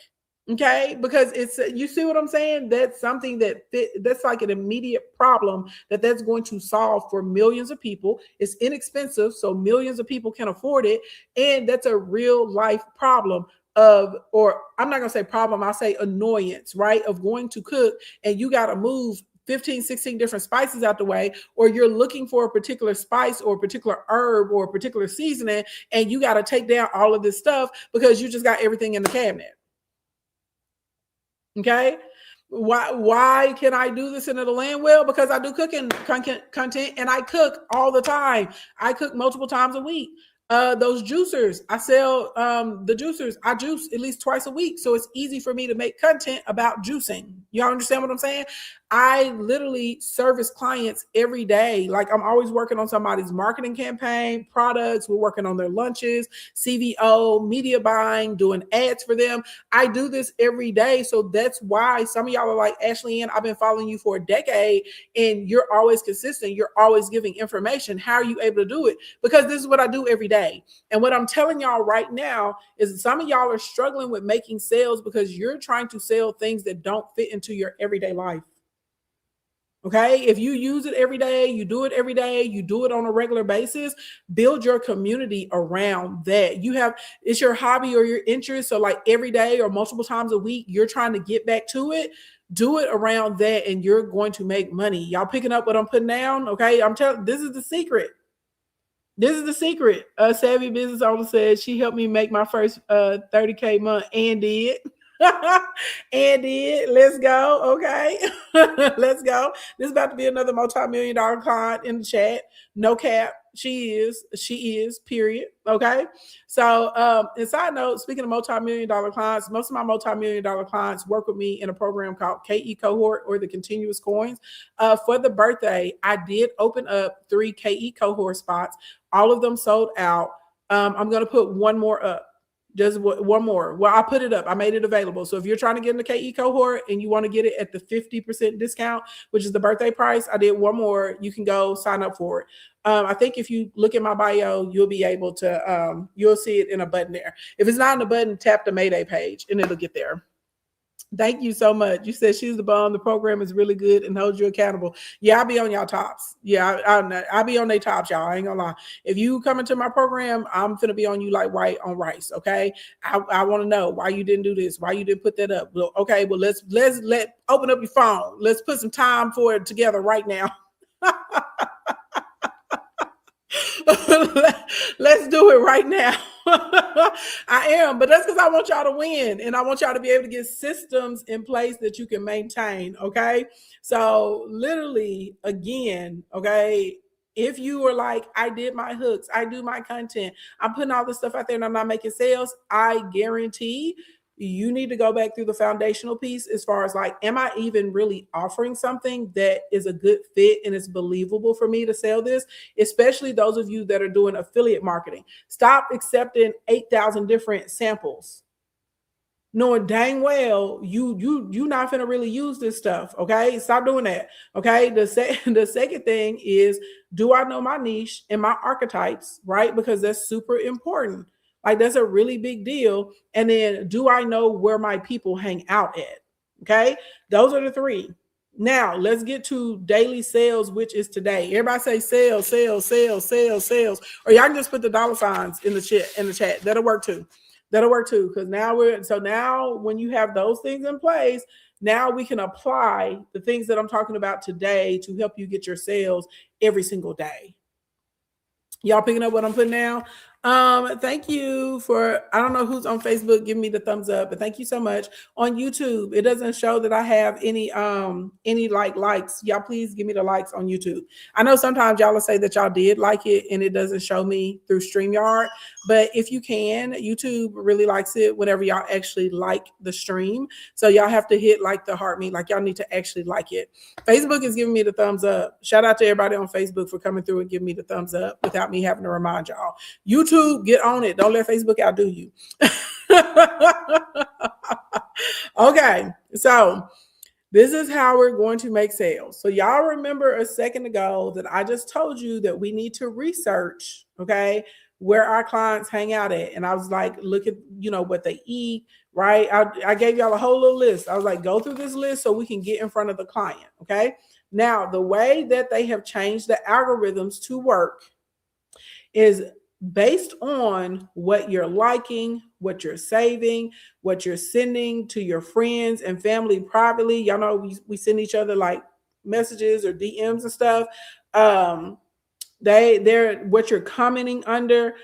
Okay, because it's, you see what I'm saying? That's something that's like an immediate problem that's going to solve for millions of people. It's inexpensive, so millions of people can afford it, and that's a real life problem or I'm not gonna say problem, I'll say annoyance, right? Of going to cook and you got to move 15, 16 different spices out the way, or you're looking for a particular spice or a particular herb or a particular seasoning, and you got to take down all of this stuff because you just got everything in the cabinet. Okay. Why can I do this and it'll land well? Because I do cooking content and I cook all the time. I cook multiple times a week. Those juicers, I sell the juicers. I juice at least twice a week. So it's easy for me to make content about juicing. Y'all understand what I'm saying? I literally service clients every day. Like, I'm always working on somebody's marketing campaign, products. We're working on their lunches, CVO, media buying, doing ads for them. I do this every day. So that's why some of y'all are like, Ashley Ann, I've been following you for a decade and you're always consistent. You're always giving information. How are you able to do it? Because this is what I do every day. And what I'm telling y'all right now is some of y'all are struggling with making sales because you're trying to sell things that don't fit into your everyday life. Okay, if you use it every day, you do it every day, you do it on a regular basis, build your community around that. It's your hobby or your interest. So like every day or multiple times a week, you're trying to get back to it. Do it around that and you're going to make money. Y'all picking up what I'm putting down? Okay, I'm telling, this is the secret. This is the secret. Savvy Business Owner said she helped me make my first 30K month and did. And did. Let's go. Okay. Let's go. This is about to be another multi-million-dollar client in the chat. No cap. She is, period. Okay. So, and side note, speaking of multi-million-dollar clients, most of my multi-million-dollar clients work with me in a program called KE Cohort or the Continuous Coins. For the birthday, I did open up 3 KE Cohort spots. All of them sold out. I'm going to put one more up. Just one more. Well, I put it up. I made it available. So if you're trying to get in the KE cohort and you want to get it at the 50% discount, which is the birthday price, I did one more. You can go sign up for it. I think if you look at my bio, you'll be able to, you'll see it in a button there. If it's not in the button, tap the Mayday page and it'll get there. Thank you so much. You said she's the bomb. The program is really good and holds you accountable. Yeah, I'll be on y'all tops. Yeah, I'll be on their tops, y'all. I ain't gonna lie. If you come into my program, I'm gonna be on you like white on rice. Okay. I want to know why you didn't do this, why you didn't put that up. Well, okay, well, let's open up your phone. Let's put some time for it together right now. Let's do it right now. I am, but that's because I want y'all to win and I want y'all to be able to get systems in place that you can maintain. Okay. So literally again, okay, if you were like, I did my hooks, I do my content, I'm putting all this stuff out there and I'm not making sales, I guarantee you need to go back through the foundational piece as far as like, am I even really offering something that is a good fit and it's believable for me to sell this? Especially those of you that are doing affiliate marketing. Stop accepting 8,000 different samples, knowing dang well you not gonna really use this stuff. Okay, stop doing that. Okay, the second thing is, do I know my niche and my archetypes, right? Because that's super important. Like that's a really big deal. And then do I know where my people hang out at? Okay, those are the three. Now let's get to daily sales, which is today. Everybody say sales, sales, sales, sales, sales. Or y'all can just put the dollar signs in the chat. That'll work too. That'll work too. Because now when you have those things in place, now we can apply the things that I'm talking about today to help you get your sales every single day. Y'all picking up what I'm putting down? Thank you for, I don't know who's on Facebook, give me the thumbs up, but thank you so much. On YouTube, it doesn't show that I have any likes. Y'all please give me the likes on YouTube. I know sometimes y'all will say that y'all did like it and it doesn't show me through StreamYard, but if you can, YouTube really likes it whenever y'all actually like the stream. So y'all have to hit like the heart me, like y'all need to actually like it. Facebook is giving me the thumbs up. Shout out to everybody on Facebook for coming through and giving me the thumbs up without me having to remind y'all. YouTube, get on it. Don't let Facebook outdo you. Okay, so this is how we're going to make sales. So y'all remember a second ago that I just told you that we need to research, okay, where our clients hang out at. And I was like, look at, what they eat, right? I gave y'all a whole little list. I was like, go through this list so we can get in front of the client, okay? Now, the way that they have changed the algorithms to work is based on what you're liking, what you're saving, what you're sending to your friends and family privately. Y'all know we send each other like messages or DMs and stuff. They're what you're commenting under,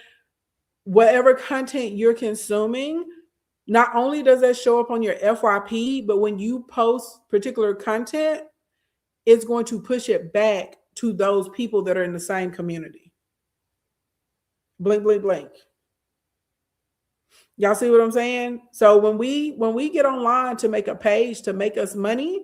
whatever content you're consuming. Not only does that show up on your FYP, but when you post particular content, it's going to push it back to those people that are in the same community. Blink, blink, blink. Y'all see what I'm saying? So when we get online to make a page to make us money,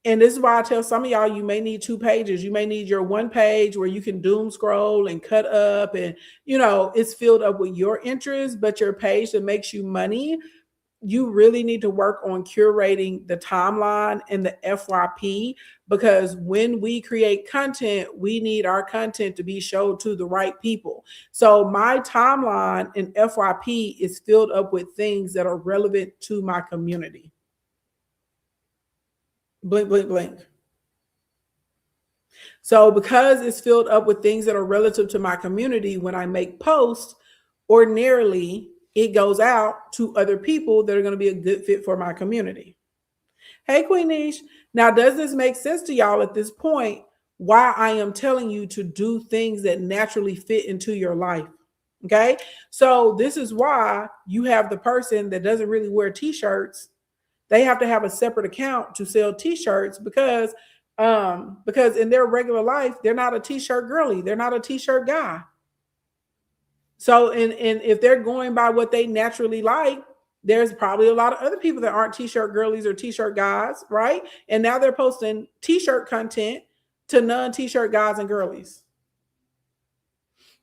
and this is why I tell some of y'all, you may need 2 pages. You may need your 1 page where you can doom scroll and cut up and, it's filled up with your interests, but your page that makes you money, you really need to work on curating the timeline and the FYP, because when we create content, we need our content to be showed to the right people. So my timeline and FYP is filled up with things that are relevant to my community. Blink, blink, blink. So because it's filled up with things that are relative to my community, when I make posts, ordinarily it goes out to other people that are going to be a good fit for my community. Hey, Queen Niche. Now, does this make sense to y'all at this point? Why I am telling you to do things that naturally fit into your life. Okay. So this is why you have the person that doesn't really wear t-shirts. They have to have a separate account to sell t-shirts because in their regular life, they're not a t-shirt girly. They're not a t-shirt guy. So, and if they're going by what they naturally like, there's probably a lot of other people that aren't t-shirt girlies or t-shirt guys, right? And now they're posting t-shirt content to non-t-shirt guys and girlies.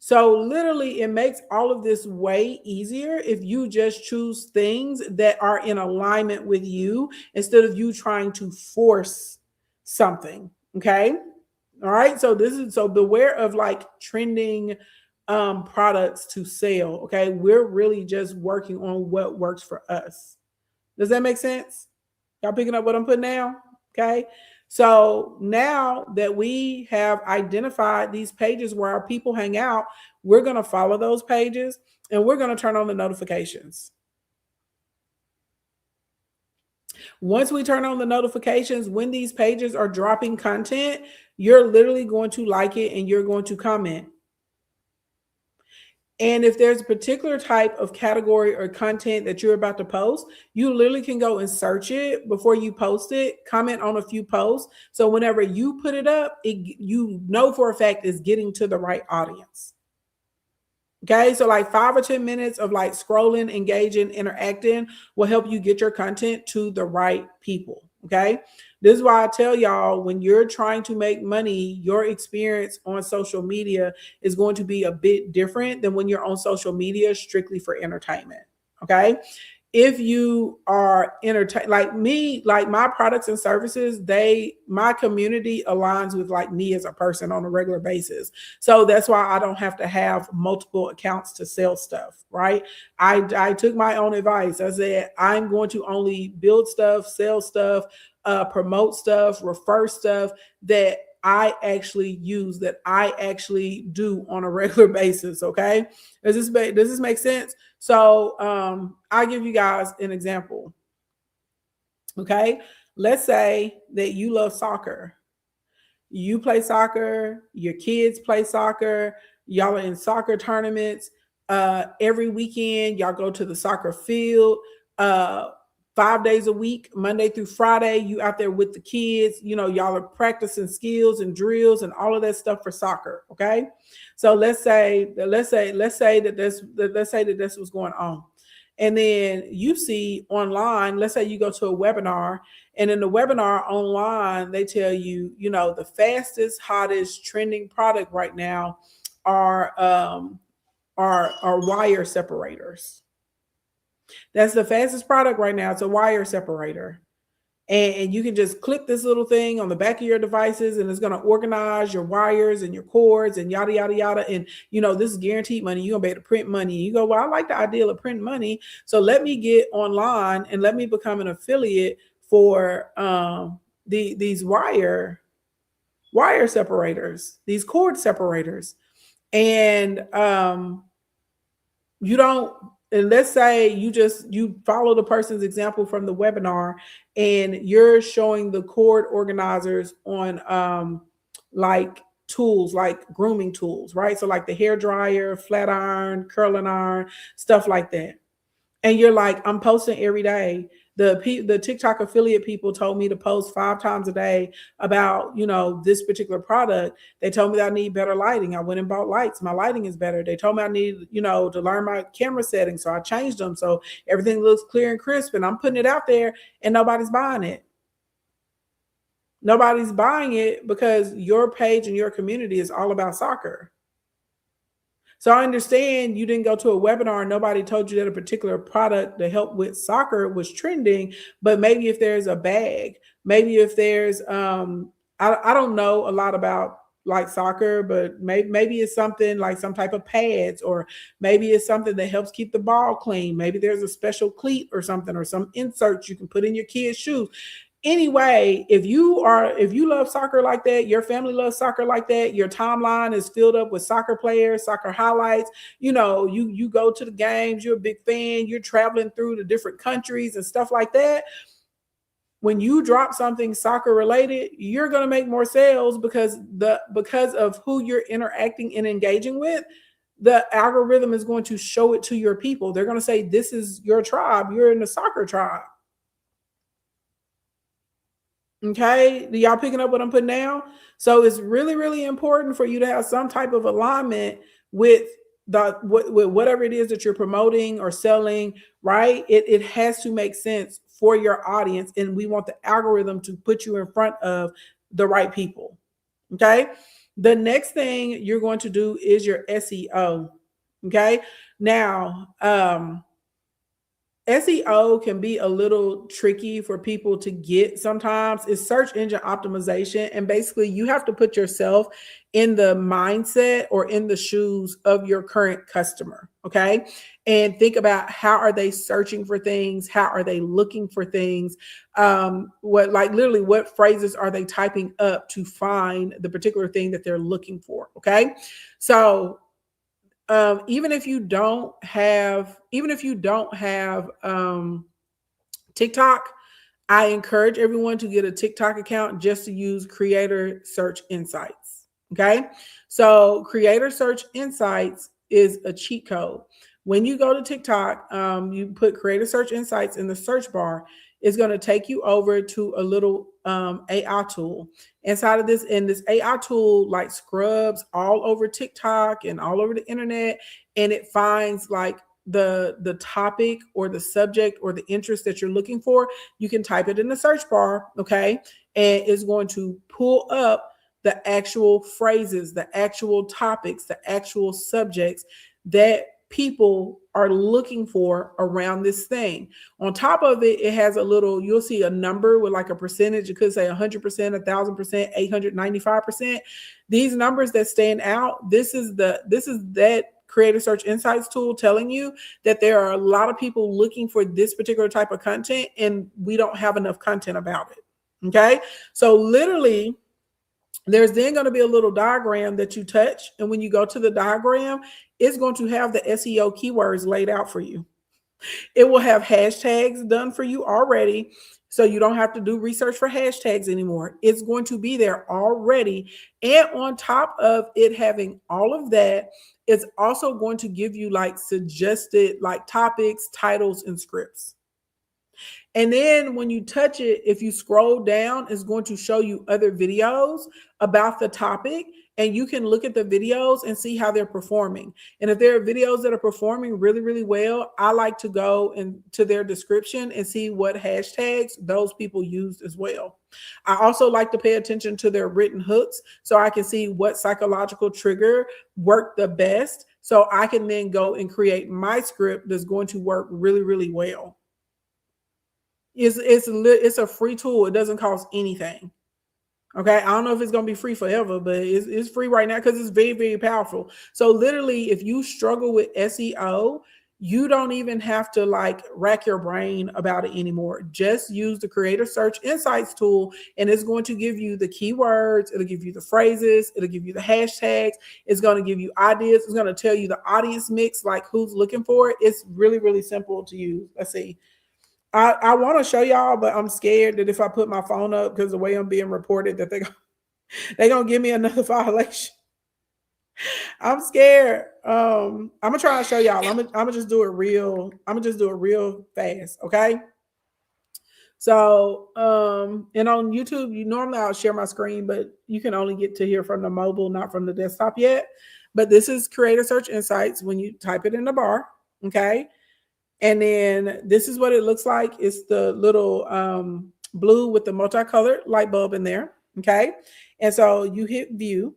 So literally it makes all of this way easier if you just choose things that are in alignment with you instead of you trying to force something. Okay. All right. So this is so beware of like trending products to sell. Okay. We're really just working on what works for us. Does that make sense? Y'all picking up what I'm putting down? Okay. So now that we have identified these pages where our people hang out, we're going to follow those pages and we're going to turn on the notifications. Once we turn on the notifications, when these pages are dropping content, you're literally going to like it and you're going to comment. And if there's a particular type of category or content that you're about to post, you literally can go and search it before you post it, comment on a few posts. So whenever you put it up, you know for a fact it's getting to the right audience. Okay, so like 5 or 10 minutes of like scrolling, engaging, interacting will help you get your content to the right people. Okay, this is why I tell y'all when you're trying to make money, your experience on social media is going to be a bit different than when you're on social media strictly for entertainment. Okay, if you are entertain like me, like my products and services, my community aligns with like me as a person on a regular basis. So that's why I don't have to have multiple accounts to sell stuff, right? I took my own advice. I said I'm going to only build stuff, sell stuff, promote stuff, refer stuff that I actually use, that I actually do on a regular basis. Okay, does this make sense? So I'll give you guys an example. Okay, let's say that you love soccer. You play soccer, your kids play soccer, y'all are in soccer tournaments. Every weekend, y'all go to the soccer field. 5 days a week, Monday through Friday, you out there with the kids. You know, y'all are practicing skills and drills and all of that stuff for soccer. Okay, so let's say that this was going on, and then you see online. Let's say you go to a webinar, and in the webinar online, they tell you, you know, the fastest, hottest, trending product right now are wire separators. That's the fastest product right now. It's a wire separator. And you can just click this little thing on the back of your devices and it's going to organize your wires and your cords and yada, yada, yada. And, you know, this is guaranteed money. You're going to be able to print money. You go, well, I like the idea of printing money. So let me get online and let me become an affiliate for these wire separators, these cord separators. And you don't, and let's say you follow the person's example from the webinar and you're showing the cord organizers on like tools, like grooming tools, right? So like the hair dryer, flat iron, curling iron, stuff like that. And you're like, I'm posting every day. The TikTok affiliate people told me to post 5 times a day about, you know, this particular product. They told me that I need better lighting. I went and bought lights. My lighting is better. They told me I need, you know, to learn my camera settings. So I changed them. So everything looks clear and crisp, and I'm putting it out there and nobody's buying it. Nobody's buying it because your page and your community is all about soccer. So I understand you didn't go to a webinar and nobody told you that a particular product to help with soccer was trending, but maybe if there's a bag, maybe if there's I don't know a lot about like soccer, but maybe it's something like some type of pads, or maybe it's something that helps keep the ball clean. Maybe there's a special cleat or something, or some inserts you can put in your kids' shoes. Anyway, if you love soccer like that, your family loves soccer like that, your timeline is filled up with soccer players, soccer highlights, you know, you go to the games, you're a big fan, you're traveling through the different countries and stuff like that. When you drop something soccer related, you're going to make more sales because of who you're interacting and engaging with. The algorithm is going to show it to your people. They're going to say, this is your tribe, you're in the soccer tribe. Okay, y'all picking up what I'm putting down? So it's really, really important for you to have some type of alignment with with whatever it is that you're promoting or selling, right? It has to make sense for your audience, and we want the algorithm to put you in front of the right people. Okay. The next thing you're going to do is your SEO. Okay. Now, SEO can be a little tricky for people to get sometimes. It's search engine optimization. And basically, you have to put yourself in the mindset or in the shoes of your current customer. Okay. And think about, how are they searching for things? How are they looking for things? What phrases are they typing up to find the particular thing that they're looking for? Okay. So, even if you don't have TikTok, I encourage everyone to get a TikTok account just to use Creator Search Insights. Okay. So Creator Search Insights is a cheat code. When you go to TikTok, you put Creator Search Insights in the search bar. It's going to take you over to a little AI tool. Inside of this, and this AI tool like scrubs all over TikTok and all over the internet, and it finds like the topic or the subject or the interest that you're looking for. You can type it in the search bar, okay, and it's going to pull up the actual phrases, the actual topics, the actual subjects that people are looking for around this thing. On top of it, it has a little, you'll see a number with like a percentage. It could say 100%, 1,000%, 895%. These numbers that stand out, this is that Creator Search Insights tool telling you that there are a lot of people looking for this particular type of content, and we don't have enough content about it. Okay. So literally, there's then going to be a little diagram that you touch. And when you go to the diagram, it's going to have the SEO keywords laid out for you. It will have hashtags done for you already. So you don't have to do research for hashtags anymore. It's going to be there already. And on top of it having all of that, it's also going to give you like suggested like topics, titles, and scripts. And then when you touch it, if you scroll down, it's going to show you other videos about the topic, and you can look at the videos and see how they're performing. And if there are videos that are performing really, really well, I like to go into their description and see what hashtags those people used as well. I also like to pay attention to their written hooks so I can see what psychological trigger worked the best, so I can then go and create my script that's going to work really, really well. It's a free tool. It doesn't cost anything. Okay. I don't know if it's going to be free forever, but it's free right now because it's very, very powerful. So literally, if you struggle with SEO, you don't even have to like rack your brain about it anymore. Just use the Creator Search Insights tool, and it's going to give you the keywords. It'll give you the phrases. It'll give you the hashtags. It's going to give you ideas. It's going to tell you the audience mix, like who's looking for it. It's really, really simple to use. Let's see. I want to show y'all, but I'm scared that if I put my phone up, because the way I'm being reported, that they're gonna give me another violation. I'm scared. I'm gonna try to show y'all. I'm gonna just do it real. I'm gonna just do it real fast. Okay. So, and on YouTube, normally I'll share my screen, but you can only get to here from the mobile, not from the desktop yet. But this is Creator Search Insights when you type it in the bar. Okay. And then this is what it looks like. It's the little blue with the multicolored light bulb in there. Okay. And so you hit view.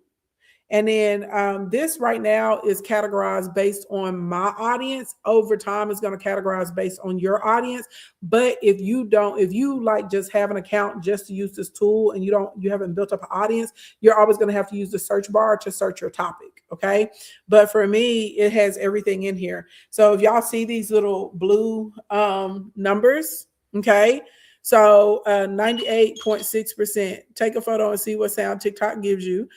And then this right now is categorized based on my audience. Over time, it's going to categorize based on your audience. But if you like just have an account just to use this tool and you haven't built up an audience, you're always going to have to use the search bar to search your topic. Okay. But for me, it has everything in here. So if y'all see these little blue numbers, okay. So 98.6%. Take a photo and see what sound TikTok gives you.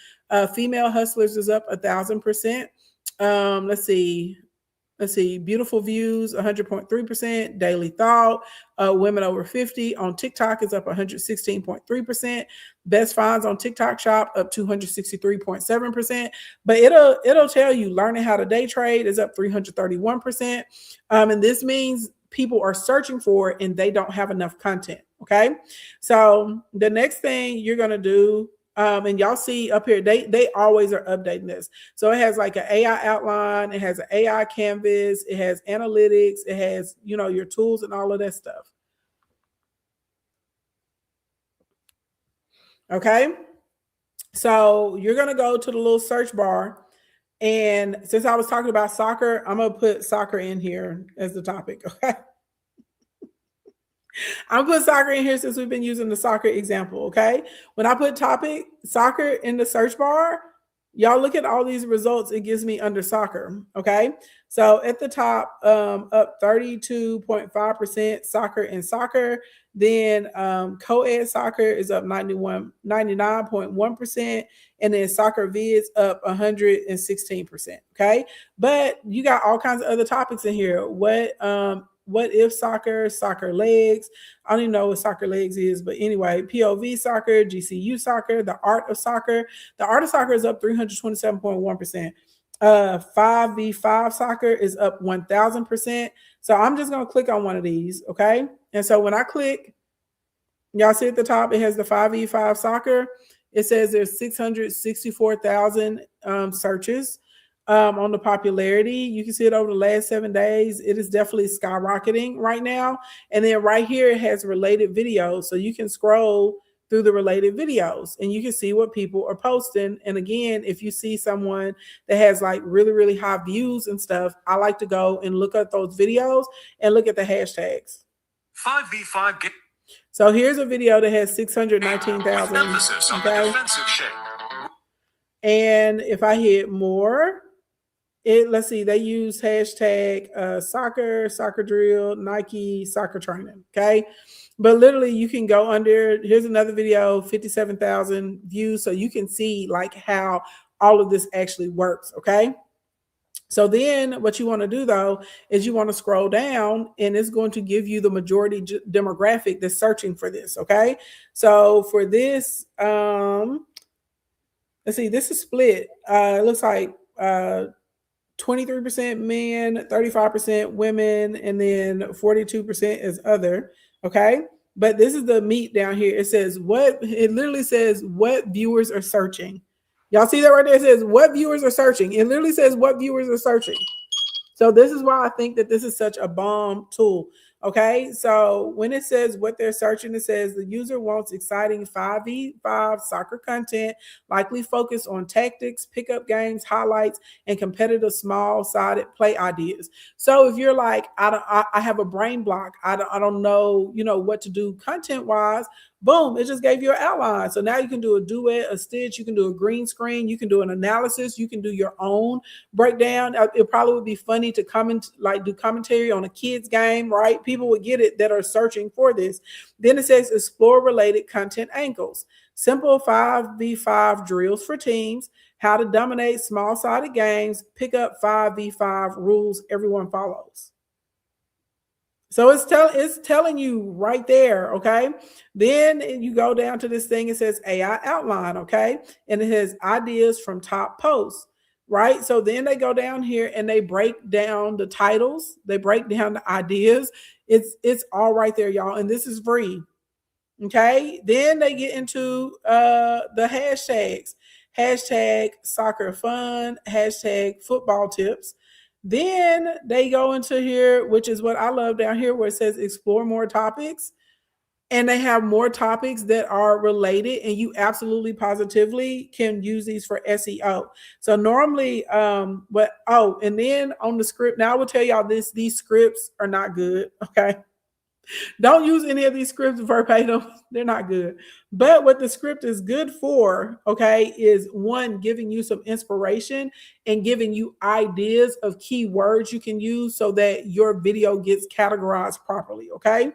Female hustlers is up 1,000%. Let's see. Beautiful views, 100.3%. Daily thought, women over 50 on TikTok is up 116.3%. Best finds on TikTok shop up 263.7%. But it'll tell you learning how to day trade is up 331%. And this means people are searching for it and they don't have enough content. Okay. So the next thing you're going to do, and y'all see up here, they always are updating this. So it has like an AI outline, it has an AI canvas, it has analytics, it has, your tools and all of that stuff. Okay. So you're going to go to the little search bar. And since I was talking about soccer, I'm going to put soccer in here as the topic. Okay. I'm put soccer in here since we've been using the soccer example. Okay. When I put topic soccer in the search bar, y'all look at all these results. It gives me under soccer. Okay. So at the top, up 32.5% soccer and soccer. Then co-ed soccer is up 99.1%. And then soccer vids up 116%. Okay. But you got all kinds of other topics in here. What if soccer, soccer legs? I don't even know what soccer legs is, but anyway, POV soccer, GCU soccer, the art of soccer. The art of soccer is up 327.1%. 5v5 soccer is up 1000%. So I'm just going to click on one of these. Okay. And so when I click, y'all see at the top, it has the 5v5 soccer. It says there's 664,000 searches. On the popularity, you can see it over the last 7 days. It is definitely skyrocketing right now. And then right here, it has related videos. So you can scroll through the related videos and you can see what people are posting. And again, if you see someone that has like really, really high views and stuff, I like to go and look at those videos and look at the hashtags. 5v5 game. So here's a video that has 619,000. Emphasis on the defensive shape. And if I hit more, let's see, they use hashtag soccer, soccer drill, Nike, soccer training. Okay. But literally you can go under, here's another video, 57,000 views. So you can see like how all of this actually works. Okay. So then what you want to do though, is you want to scroll down and it's going to give you the majority demographic that's searching for this. Okay. So for this, let's see, this is split. It looks like 23% men, 35% women, and then 42% is other. Okay. But this is the meat down here. It says it literally says what viewers are searching. Y'all see that right there? It says what viewers are searching. It literally says what viewers are searching. So this is why I think that this is such a bomb tool. Okay, so when it says what they're searching, it says the user wants exciting 5v5 soccer content, likely focused on tactics, pickup games, highlights, and competitive small-sided play ideas. So if you're like, I have a brain block, I don't know, what to do content-wise, boom, it just gave you an outline. So now you can do a duet, a stitch, you can do a green screen, you can do an analysis, you can do your own breakdown. It probably would be funny to do commentary on a kid's game, right? People would get it that are searching for this. Then it says explore related content angles, simple 5v5 drills for teams, how to dominate small-sided games, pick up 5v5 rules everyone follows. So it's telling you right there, okay? Then you go down to this thing, it says AI outline, okay? And it has ideas from top posts, right? So then they go down here and they break down the titles, they break down the ideas. It's all right there, y'all, and this is free. Okay? Then they get into the hashtags. Hashtag soccer fun, hashtag football tips. Then they go into here, which is what I love down here, where it says explore more topics. And they have more topics that are related, and you absolutely positively can use these for SEO. So normally, and then on the script, now I will tell y'all these scripts are not good. Okay. Don't use any of these scripts verbatim. They're not good. But what the script is good for, okay, is one, giving you some inspiration and giving you ideas of keywords you can use so that your video gets categorized properly, okay?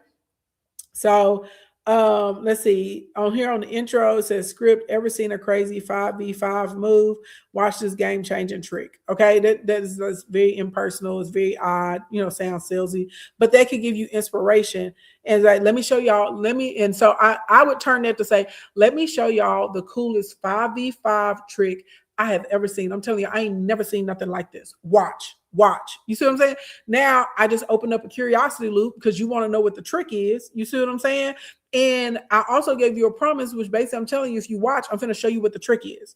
So let's see. On here on the intro, it says script, ever seen a crazy 5v5 move? Watch this game-changing trick. Okay, that's very impersonal. It's very odd, sounds salesy, but that could give you inspiration. And like, let me show y'all, and so I would turn that to say, let me show y'all the coolest 5v5 trick I have ever seen. I'm telling you, I ain't never seen nothing like this. Watch. You see what I'm saying? Now I just opened up a curiosity loop because you want to know what the trick is. You see what I'm saying? And I also gave you a promise, which basically I'm telling you, if you watch, I'm going to show you what the trick is.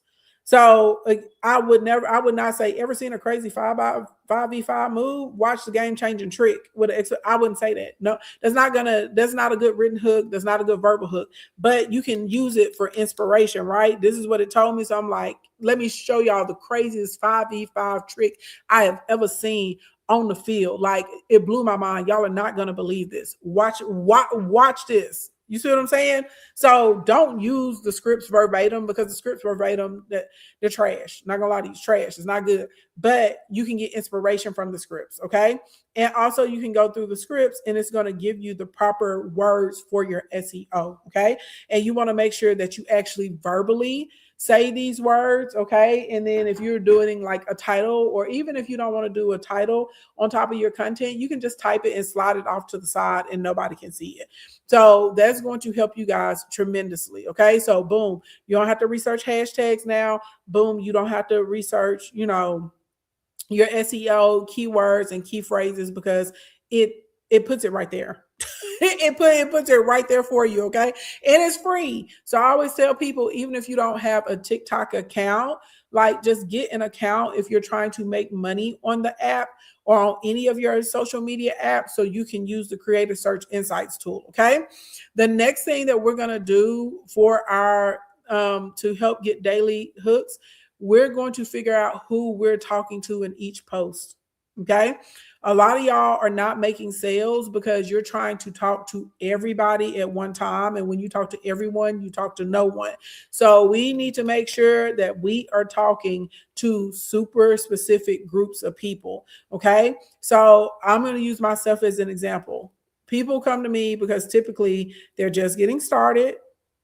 So I would not say ever seen a crazy 5v5 move. Watch the game changing trick with I wouldn't say that. No, that's not a good written hook. That's not a good verbal hook, but you can use it for inspiration, right? This is what it told me. So I'm like, let me show y'all the craziest 5v5 trick I have ever seen on the field. Like, it blew my mind. Y'all are not going to believe this. Watch this. You see what I'm saying? So don't use the scripts verbatim, because the scripts verbatim, they're trash. Not gonna lie to you, trash. It's not good. But you can get inspiration from the scripts, okay? And also you can go through the scripts and it's gonna give you the proper words for your SEO, okay? And you wanna make sure that you actually verbally say these words, okay? And then if you're doing like a title, or even if you don't want to do a title on top of your content, you can just type it and slide it off to the side and nobody can see it. So that's going to help you guys tremendously, okay? So boom, you don't have to research hashtags now. Boom, you don't have to research, your SEO keywords and key phrases, because it puts it right there. it puts it right there for you, okay? And it's free. So I always tell people, even if you don't have a TikTok account, like, just get an account if you're trying to make money on the app or on any of your social media apps, so you can use the Creative Search Insights tool, okay? The next thing that we're going to do for our to help get daily hooks, we're going to figure out who we're talking to in each post, okay? A lot of y'all are not making sales because you're trying to talk to everybody at one time. And when you talk to everyone, you talk to no one. So we need to make sure that we are talking to super specific groups of people. Okay. So I'm going to use myself as an example. People come to me because typically they're just getting started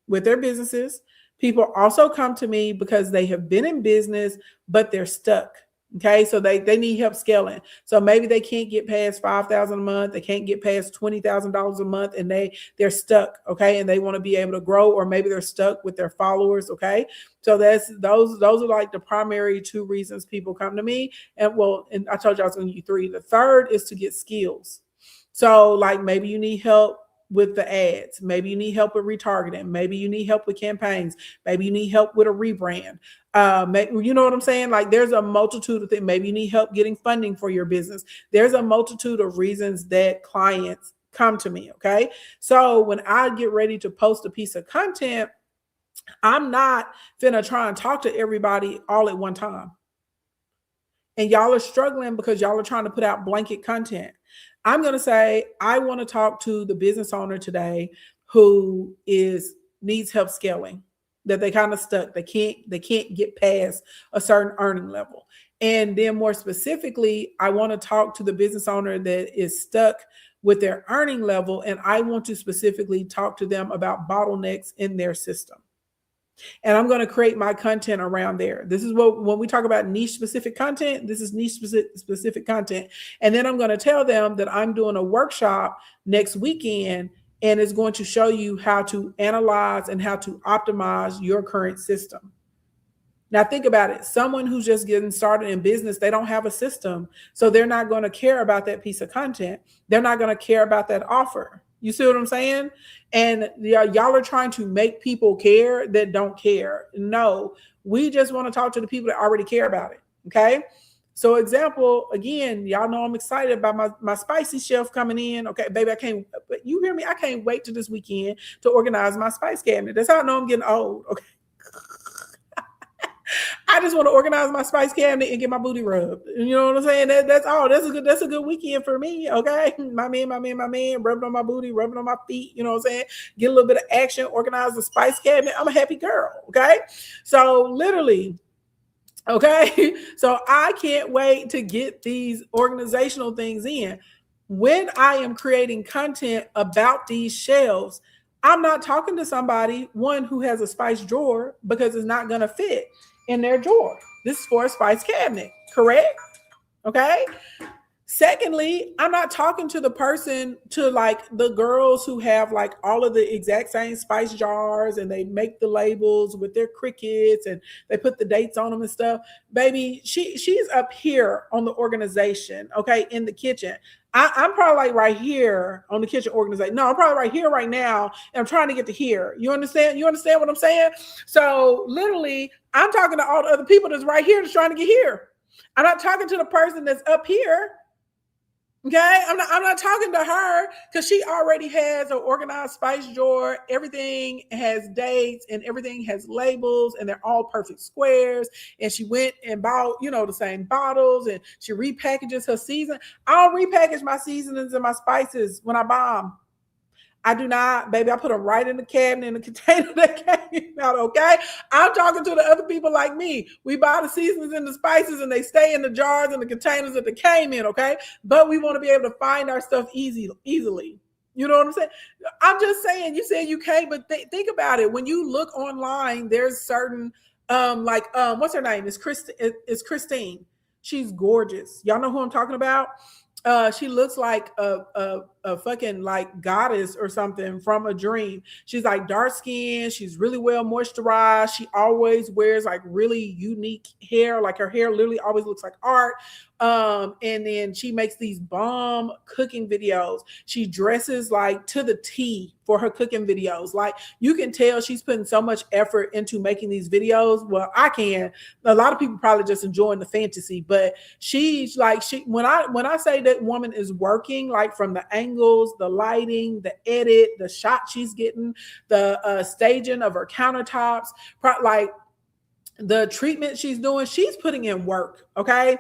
with their businesses. People also come to me because they have been in business, but they're stuck. Okay, so they need help scaling. So maybe they can't get past $5,000 a month. They can't get past $20,000 a month, and they're stuck. Okay, and they want to be able to grow, or maybe they're stuck with their followers. Okay, so those are like the primary two reasons people come to me. And I told you I was going to give you three. The third is to get skills. So like, maybe you need help with the ads. Maybe you need help with retargeting. Maybe you need help with campaigns. Maybe you need help with a rebrand. You know what I'm saying? Like, there's a multitude of things. Maybe you need help getting funding for your business. There's a multitude of reasons that clients come to me. Okay. So when I get ready to post a piece of content, I'm not finna try and talk to everybody all at one time. And y'all are struggling because y'all are trying to put out blanket content. I'm going to say, I want to talk to the business owner today who needs help scaling, that they kind of stuck. They can't get past a certain earning level. And then more specifically, I want to talk to the business owner that is stuck with their earning level. And I want to specifically talk to them about bottlenecks in their system. And I'm going to create my content around there. This is when we talk about niche specific content, this is niche specific content. And then I'm going to tell them that I'm doing a workshop next weekend, and it's going to show you how to analyze and how to optimize your current system. Now think about it. Someone who's just getting started in business, they don't have a system. So they're not going to care about that piece of content. They're not going to care about that offer. You see what I'm saying? And y'all are trying to make people care that don't care. No, we just want to talk to the people that already care about it. Okay. So example, again, y'all know I'm excited about my spicy shelf coming in. Okay, baby, but you hear me? I can't wait till this weekend to organize my spice cabinet. That's how I know I'm getting old. Okay. I just want to organize my spice cabinet and get my booty rubbed. You know what I'm saying? That's all. That's a good weekend for me. Okay. My man, rubbing on my booty, rubbing on my feet. You know what I'm saying? Get a little bit of action, organize the spice cabinet. I'm a happy girl. Okay. So literally, okay. So I can't wait to get these organizational things in. When I am creating content about these shelves, I'm not talking to somebody, one, who has a spice drawer, because it's not going to fit in their drawer. This is for a spice cabinet, correct? Okay. Secondly, I'm not talking to the person, to like the girls who have like all of the exact same spice jars and they make the labels with their crickets and they put the dates on them and stuff. Baby, she's up here on the organization, okay, in the kitchen. I'm probably like right here on the kitchen organization. No, I'm probably right here right now, and I'm trying to get to here. You understand? You understand what I'm saying? So literally, I'm talking to all the other people that's right here that's trying to get here. I'm not talking to the person that's up here. Okay, I'm not talking to her because she already has an organized spice drawer. Everything has dates and everything has labels, and they're all perfect squares. And she went and bought, the same bottles, and she repackages her season. I don't repackage my seasonings and my spices when I buy them. I do not, baby. I put them right in the cabinet in the container that came out. Okay, I'm talking to the other people like me. We buy the seasonings and the spices, and they stay in the jars and the containers that they came in. Okay, but we want to be able to find our stuff easily. You know what I'm saying? I'm just saying. You said you can't, but think about it. When you look online, there's certain what's her name? It's Christine. She's gorgeous. Y'all know who I'm talking about? She looks like a fucking like goddess or something from a dream. She's like dark skinned. She's really well moisturized. She always wears like really unique hair. Like her hair literally always looks like art. And then she makes these bomb cooking videos. She dresses like to the T for her cooking videos. Like you can tell she's putting so much effort into making these videos. Well, I can. A lot of people probably just enjoying the fantasy, but she's like when I say that woman is working, like from the angles, the lighting, the edit, the shot she's getting, the staging of her countertops, like the treatment she's doing, she's putting in work. Okay.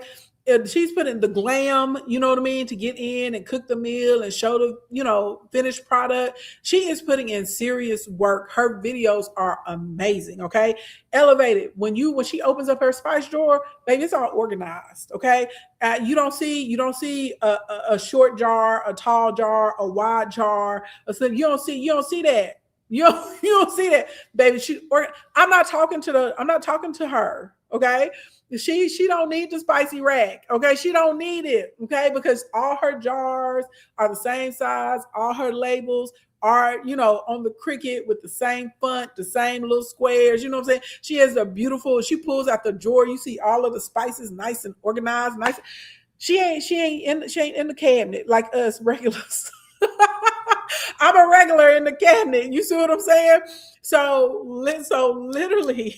She's putting the glam, you know what I mean, to get in and cook the meal and show the, finished product. She is putting in serious work. Her videos are amazing. Okay. Elevated. When she opens up her spice drawer, baby, it's all organized. Okay. You don't see a short jar, a tall jar, a wide jar. You don't see that. You don't see that, baby. I'm not talking to her. Okay. She don't need the spicy rack. Okay. She don't need it. Okay. Because all her jars are the same size. All her labels are, on the Cricut with the same font, the same little squares. You know what I'm saying? She has she pulls out the drawer. You see all of the spices nice and organized. Nice. She ain't in the cabinet like us regulars. I'm a regular in the cabinet. You see what I'm saying? So literally,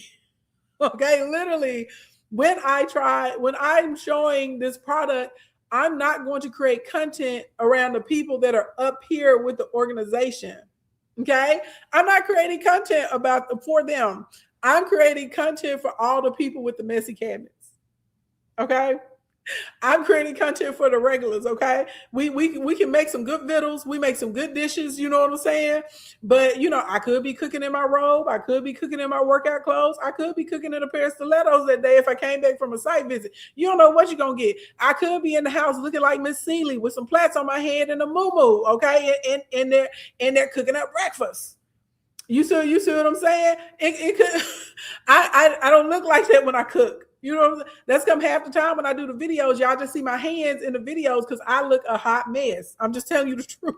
okay, literally, when I'm showing this product, I'm not going to create content around the people that are up here with the organization. Okay. I'm not creating content for them. I'm creating content for all the people with the messy cabinets. Okay. I'm creating content for the regulars, okay? We can make some good vittles. We make some good dishes, you know what I'm saying? But, I could be cooking in my robe. I could be cooking in my workout clothes. I could be cooking in a pair of stilettos that day if I came back from a site visit. You don't know what you're going to get. I could be in the house looking like Miss Seeley with some plaits on my head and a moo-moo, okay? And they're cooking up breakfast. You see what I'm saying? It could. I don't look like that when I cook. That's come half the time when I do the videos. Y'all just see my hands in the videos because I look a hot mess. I'm just telling you the truth.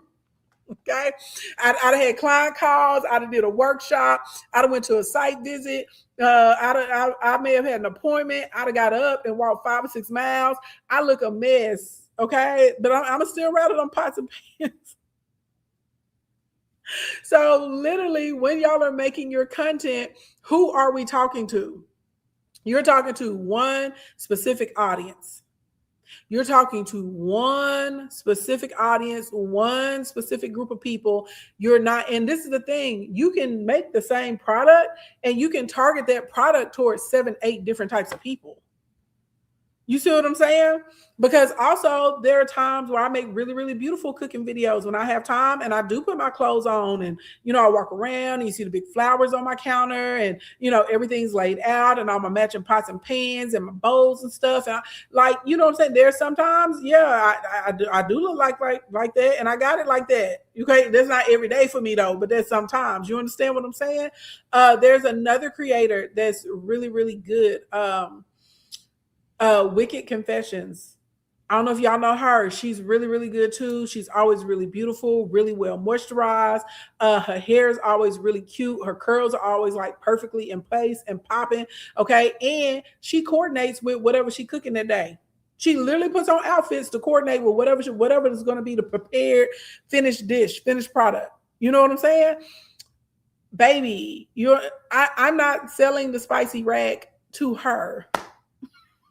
Okay. I'd had client calls. I'd did a workshop. I'd went to a site visit. I may have had an appointment. I'd got up and walked 5 or 6 miles. I look a mess. Okay. But I'm still rather on pots and pans. So literally, when y'all are making your content, who are we talking to? You're talking to one specific audience. You're talking to one specific audience, one specific group of people. You're not, and this is the thing, you can make the same product and you can target that product towards 7, 8 different types of people. You see what I'm saying? Because also there are times where I make really, really beautiful cooking videos when I have time, and I do put my clothes on and, I walk around and you see the big flowers on my counter and, everything's laid out and all my matching pots and pans and my bowls and stuff. And you know what I'm saying? There's sometimes, I do look like that, and I got it like that. Okay. That's not every day for me though, but there's sometimes. You understand what I'm saying? There's another creator that's really, really good. Wicked Confessions. I don't know if y'all know her. She's really, really good too. She's always really beautiful, really well moisturized. Her hair is always really cute. Her curls are always like perfectly in place and popping. Okay. And she coordinates with whatever she's cooking that day. She literally puts on outfits to coordinate with whatever is going to be the prepared finished dish, finished product. You know what I'm saying? Baby, I'm not selling the spicy rack to her.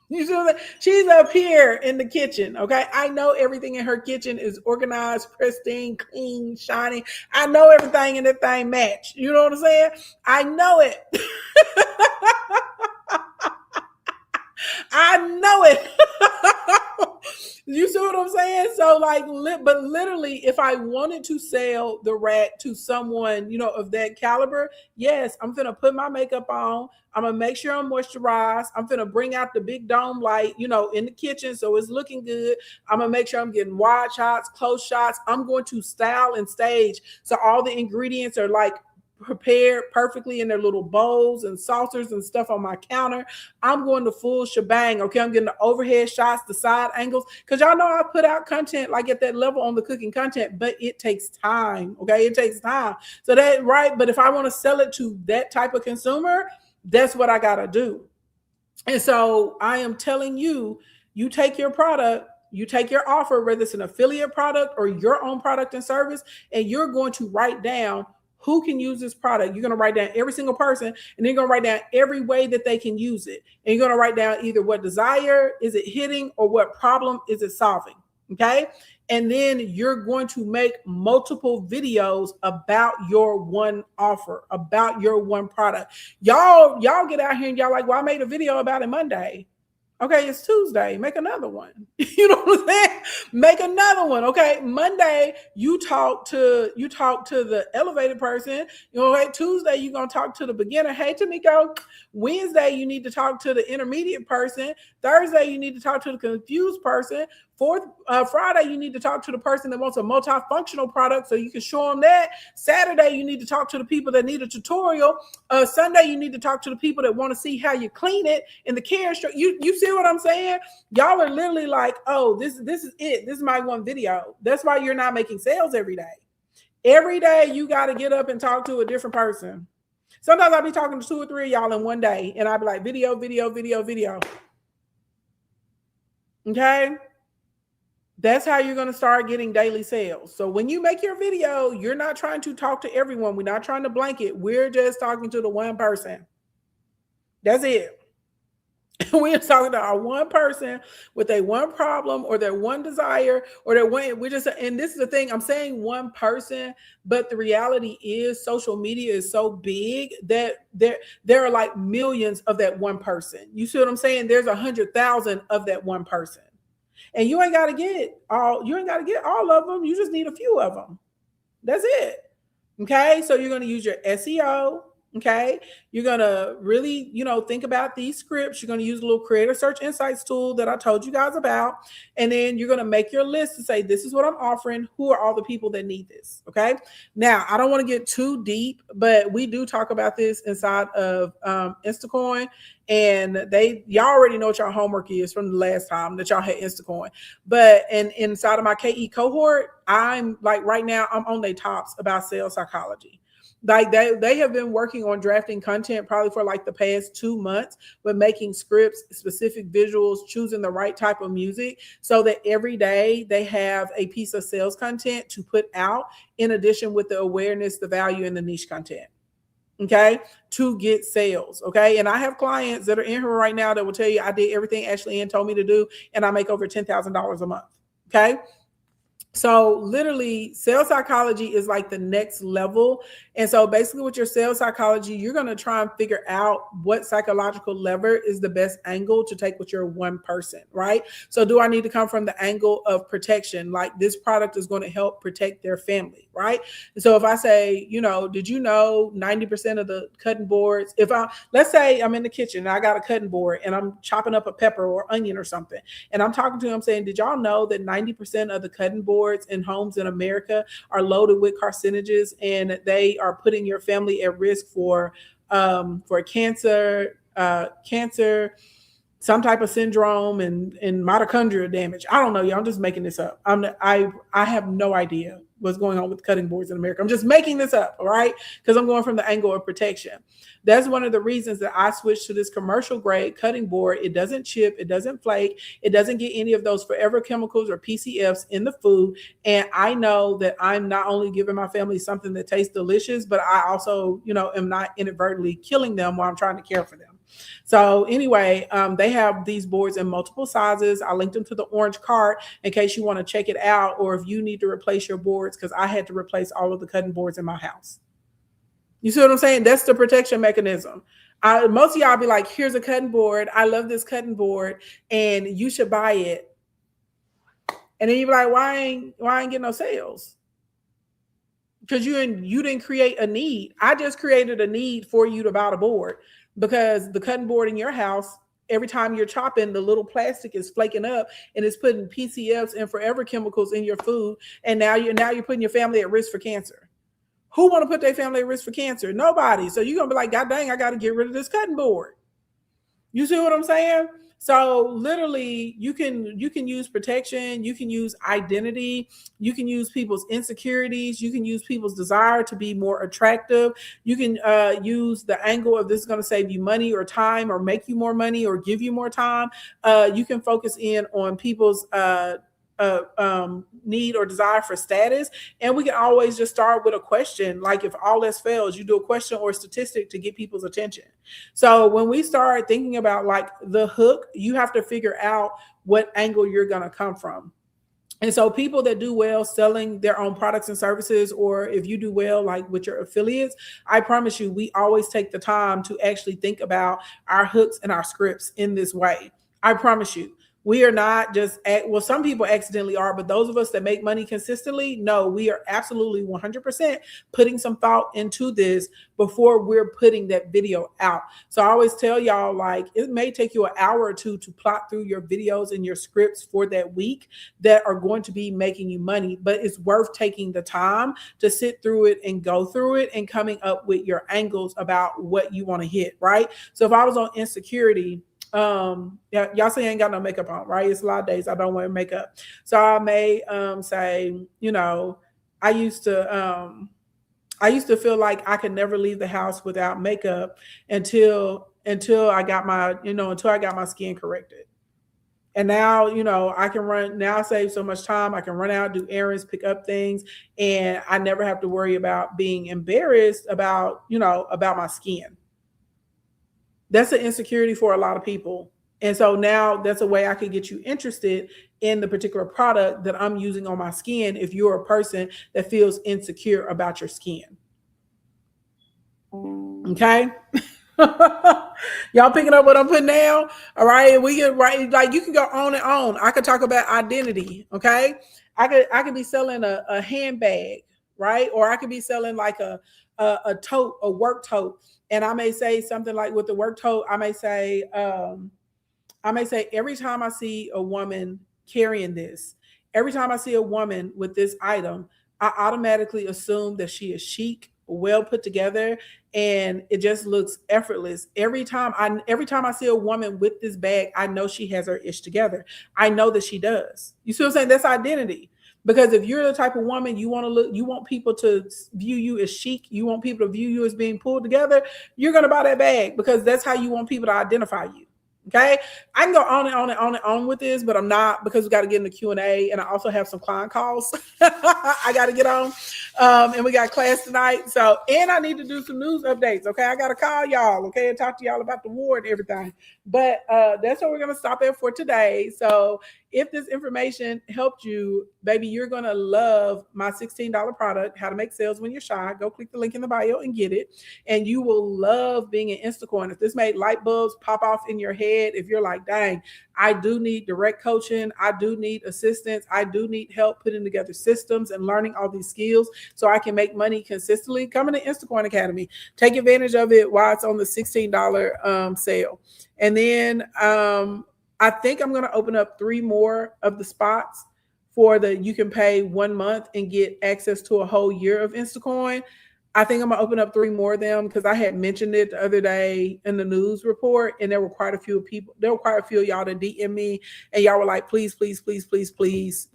You see what I'm saying? She's up here in the kitchen, okay? I know everything in her kitchen is organized, pristine, clean, shiny. I know everything in that thing match. You know what I'm saying? I know it. I know it. You see what I'm saying? So like, but literally, if I wanted to sell the rack to someone, you know, of that caliber, yes, I'm gonna put my makeup on. I'm gonna make sure I'm moisturized. I'm gonna bring out the big dome light, you know, in the kitchen, so it's looking good. I'm gonna make sure I'm getting wide shots, close shots. I'm going to style and stage so all the ingredients are like prepared perfectly in their little bowls and saucers and stuff on my counter. I'm going the full shebang. Okay, I'm getting the overhead shots, the side angles, because y'all know I put out content like at that level on the cooking content, but it takes time. Okay, it takes time. So that right, but if I want to sell it to that type of consumer, that's what I gotta do. And so I am telling you, you take your product, you take your offer, whether it's an affiliate product or your own product and service, and you're going to write down who can use this product. You're going to write down every single person, and then you're going to write down every way that they can use it. And you're going to write down either what desire is it hitting or what problem is it solving. Okay. And then you're going to make multiple videos about your one offer, about your one product. Y'all get out here and y'all like, well, I made a video about it Monday. Okay, it's Tuesday. Make another one. You know what I'm saying? Make another one. Okay, Monday you talk to the elevated person. You know, hey, Tuesday you're gonna talk to the beginner. Hey, Tamiko. Wednesday you need to talk to the intermediate person. Thursday you need to talk to the confused person. Friday you need to talk to the person that wants a multifunctional product so you can show them that. Saturday you need to talk to the people that need a tutorial. Sunday you need to talk to the people that want to see how you clean it in the care. You see what I'm saying? Y'all are literally like, oh, this is it. This is my one video. That's why you're not making sales every day. Every day you got to get up and talk to a different person. Sometimes I'll be talking to 2 or 3 of y'all in one day, and I'll be like, video. Okay? That's how you're going to start getting daily sales. So when you make your video, you're not trying to talk to everyone. We're not trying to blanket. We're just talking to the one person. That's it. We're talking to our one person with a one problem or their one desire or their one, and this is the thing, I'm saying one person, but the reality is social media is so big that there are like millions of that one person. You see what I'm saying? There's 100,000 of that one person. And you ain't got to get all of them. You just need a few of them. That's it. Okay. So you're going to use your SEO. Okay. You're going to really, think about these scripts. You're going to use a little Creator Search Insights tool that I told you guys about. And then you're going to make your list and say, this is what I'm offering. Who are all the people that need this? Okay. Now, I don't want to get too deep, but we do talk about this inside of Instacoin. And y'all already know what your homework is from the last time that y'all had Instacoin. But inside of my KE cohort, I'm like right now, I'm on their tops about sales psychology. Like they have been working on drafting content probably for like the past 2 months, but making scripts, specific visuals, choosing the right type of music so that every day they have a piece of sales content to put out in addition with the awareness, the value, and the niche content. Okay, to get sales. Okay, and I have clients that are in here right now that will tell you I did everything Ashley Ann told me to do, and I make over $10,000 a month. Okay. So literally sales psychology is like the next level. And so basically with your sales psychology, you're going to try and figure out what psychological lever is the best angle to take with your one person, right? So do I need to come from the angle of protection? Like this product is going to help protect their family, right? And so if I say, did you know 90% of the cutting boards, let's say I'm in the kitchen and I got a cutting board and I'm chopping up a pepper or onion or something. And I'm talking to them saying, did y'all know that 90% of the cutting boards in homes in America are loaded with carcinogens and they are putting your family at risk for cancer, some type of syndrome and mitochondrial damage. I don't know, y'all. I'm just making this up. I have no idea. what's going on with cutting boards in America. I'm just making this up, all right? Because I'm going from the angle of protection. That's one of the reasons that I switched to this commercial grade cutting board. It doesn't chip, it doesn't flake, it doesn't get any of those forever chemicals or PCFs in the food. And I know that I'm not only giving my family something that tastes delicious, but I also, am not inadvertently killing them while I'm trying to care for them. So anyway, they have these boards in multiple sizes. I linked them to the orange cart in case you want to check it out, or if you need to replace your boards, because I had to replace all of the cutting boards in my house. You see what I'm saying? That's the protection mechanism. Most of y'all be like, here's a cutting board. I love this cutting board and you should buy it. And then you be like, why ain't getting no sales? Because you didn't create a need. I just created a need for you to buy the board, because the cutting board in your house, every time you're chopping, the little plastic is flaking up and it's putting PCFs and forever chemicals in your food. And now you're putting your family at risk for cancer. Who want to put their family at risk for cancer? Nobody. So you're going to be like, God dang, I got to get rid of this cutting board. You see what I'm saying? So literally you can use protection, you can use identity, you can use people's insecurities, you can use people's desire to be more attractive. You can use the angle of this is going to save you money or time or make you more money or give you more time. You can focus in on people's need or desire for status. And we can always just start with a question. Like if all else fails, you do a question or a statistic to get people's attention. So when we start thinking about like the hook, you have to figure out what angle you're going to come from. And so people that do well selling their own products and services, or if you do well, like with your affiliates, I promise you, we always take the time to actually think about our hooks and our scripts in this way. I promise you. We are not just, some people accidentally are, but those of us that make money consistently, no, we are absolutely 100% putting some thought into this before we're putting that video out. So I always tell y'all, like, it may take you an hour or two to plot through your videos and your scripts for that week that are going to be making you money, but it's worth taking the time to sit through it and go through it and coming up with your angles about what you want to hit, right? So if I was on insecurity, y'all say I ain't got no makeup on, right? It's a lot of days I don't wear makeup. So I may say, I used to feel like I could never leave the house without makeup until I got my skin corrected. And now, I can I save so much time. I can run out, do errands, pick up things, and I never have to worry about being embarrassed about my skin. That's an insecurity for a lot of people. And so now that's a way I could get you interested in the particular product that I'm using on my skin if you're a person that feels insecure about your skin. Okay? Y'all picking up what I'm putting down? All right. We can you can go on and on. I could talk about identity. Okay. I could be selling a handbag, right? Or I could be selling like a tote, a work tote. And I may say something like with the work tote, I may say every time I see a woman carrying this, every time I see a woman with this item, I automatically assume that she is chic, well put together, and it just looks effortless. Every time I see a woman with this bag, I know she has her ish together. I know that she does. You see what I'm saying? That's identity. Because if you're the type of woman you want people to view you as chic, you want people to view you as being pulled together, you're going to buy that bag because that's how you want people to identify you. Okay. I can go on and on and on and on with this, but I'm not, because we got to get in the Q&A, and I also have some client calls I got to get on. And we got class tonight. So, and I need to do some news updates. Okay. I got to call y'all. Okay. And talk to y'all about the war and everything. But that's what we're going to stop at for today. So if this information helped you, baby, you're going to love my $16 product, How to Make Sales When You're Shy. Go click the link in the bio and get it. And you will love being an Instacoin. If this made light bulbs pop off in your head, if you're like, dang, I do need direct coaching, I do need assistance, I do need help putting together systems and learning all these skills so I can make money consistently, come into Instacoin Academy. Take advantage of it while it's on the $16 sale. And then I think I'm going to open up 3 more of the spots for you can pay 1 month and get access to a whole year of Instacoin. I think I'm going to open up 3 more of them because I had mentioned it the other day in the news report, and there were quite a few people. There were quite a few of y'all that DM me, and y'all were like, please, please, please, please, please,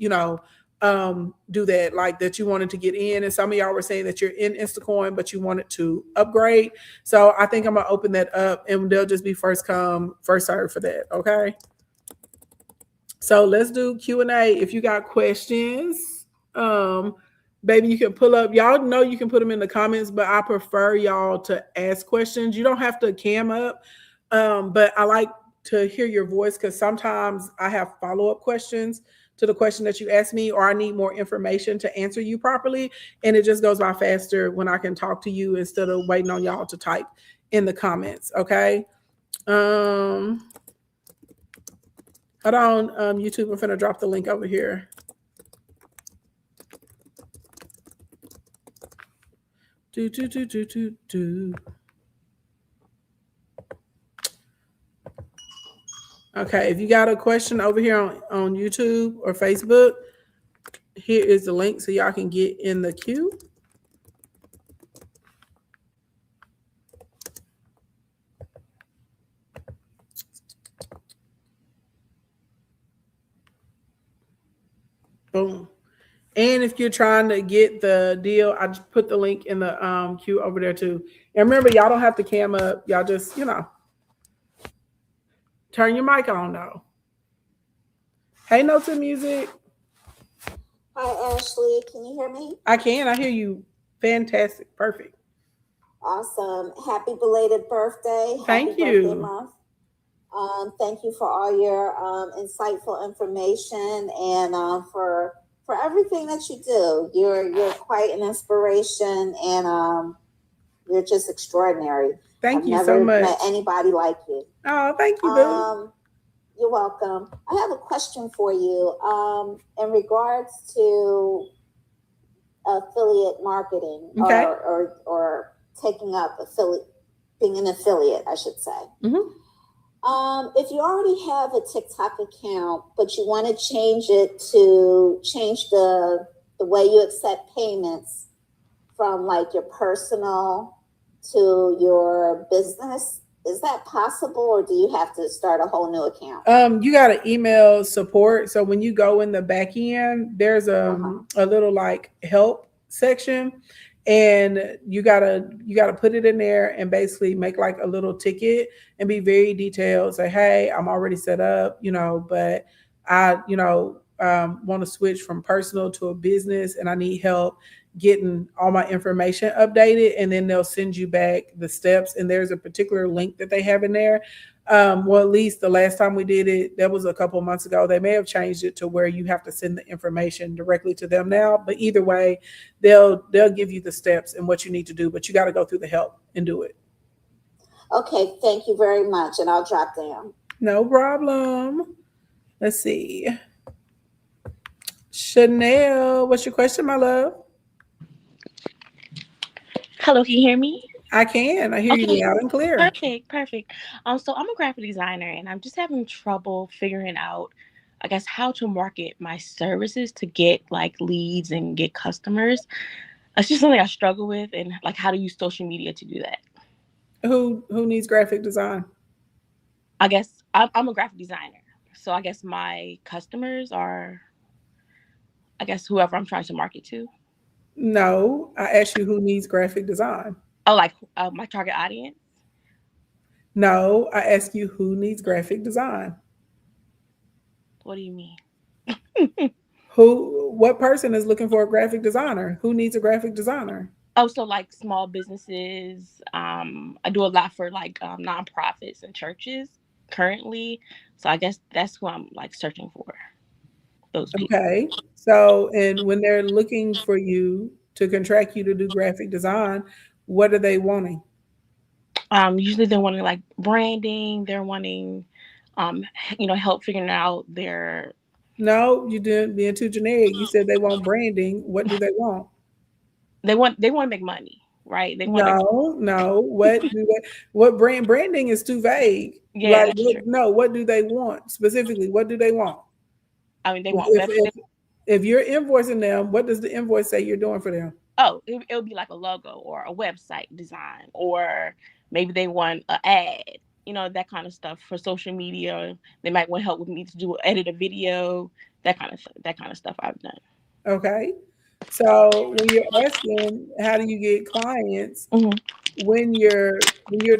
do that, like that you wanted to get in. And some of y'all were saying that you're in Instacoin, but you wanted to upgrade. So I think I'm gonna open that up and they'll just be first come, first serve for that. Okay. So let's do Q&A. If you got questions, baby, you can pull up. Y'all know you can put them in the comments, but I prefer y'all to ask questions. You don't have to cam up, but I like to hear your voice because sometimes I have follow-up questions to the question that you asked me, or I need more information to answer you properly. And it just goes by faster when I can talk to you instead of waiting on y'all to type in the comments. Okay. Hold on, YouTube. I'm finna drop the link over here. Okay, if you got a question over here on YouTube or Facebook, here is the link so y'all can get in the queue. Boom. And if you're trying to get the deal, I just put the link in the queue over there too. And remember, y'all don't have to cam up. Y'all just, turn your mic on though. Hey, Notes and Music. Hi, Ashley. Can you hear me? I can. I hear you. Fantastic. Perfect. Awesome. Happy belated birthday. Thank Happy you. Birthday month. Thank you for all your insightful information and for everything that you do. You're quite an inspiration and you're just extraordinary. Thank I've you never so much. met anybody like you. Oh, thank you, boo. You're welcome. I have a question for you in regards to affiliate marketing Okay. or taking up being an affiliate, I should say. Mm-hmm. If you already have a TikTok account, but you want to change the way you accept payments from like your personal to your business, is that possible, or do you have to start a whole new account? You got to email support. So when you go in the back end, there's a little like help section, and you gotta put it in there and basically make like a little ticket and be very detailed. Say, hey, I'm already set up, but I, want to switch from personal to a business, and I need help getting all my information updated. And then they'll send you back the steps, and there's a particular link that they have in there. Well, at least the last time we did it, that was a couple of months ago. They may have changed it to where you have to send the information directly to them now, but either way, they'll give you the steps and what you need to do, but you got to go through the help and do it. Okay, thank you very much, and I'll drop down. No problem. Let's see. Chanel, what's your question, my love? Hello, can you hear me? I can. I hear you loud and clear. Perfect. So I'm a graphic designer, and I'm just having trouble figuring out, I guess, how to market my services to get like leads and get customers. It's just something I struggle with, and like how to use social media to do that. Who needs graphic design? I guess I'm a graphic designer, so I guess my customers are, I guess, whoever I'm trying to market to. No, I asked you who needs graphic design. Oh, like my target audience? No, I asked you who needs graphic design. What do you mean? What person is looking for a graphic designer? Who needs a graphic designer? Oh, so like small businesses. I do a lot for like nonprofits and churches currently. So I guess that's who I'm like searching for. Those people. Okay. So, and when they're looking for you to contract you to do graphic design, what are they wanting? Usually they're wanting like branding. They're wanting, help figuring out their. No, you didn't, being too generic. You said they want branding. What do they want? They want to make money, right? They want No. What branding is too vague. Yeah, like, what do they want specifically? What do they want? I mean, they want websites. If you're invoicing them, what does the invoice say you're doing for them? Oh, it'll be like a logo or a website design, or maybe they want an ad, that kind of stuff for social media. They might want help with me to edit a video, that kind of stuff I've done. Okay. So when you're asking how do you get clients, Mhm. when you're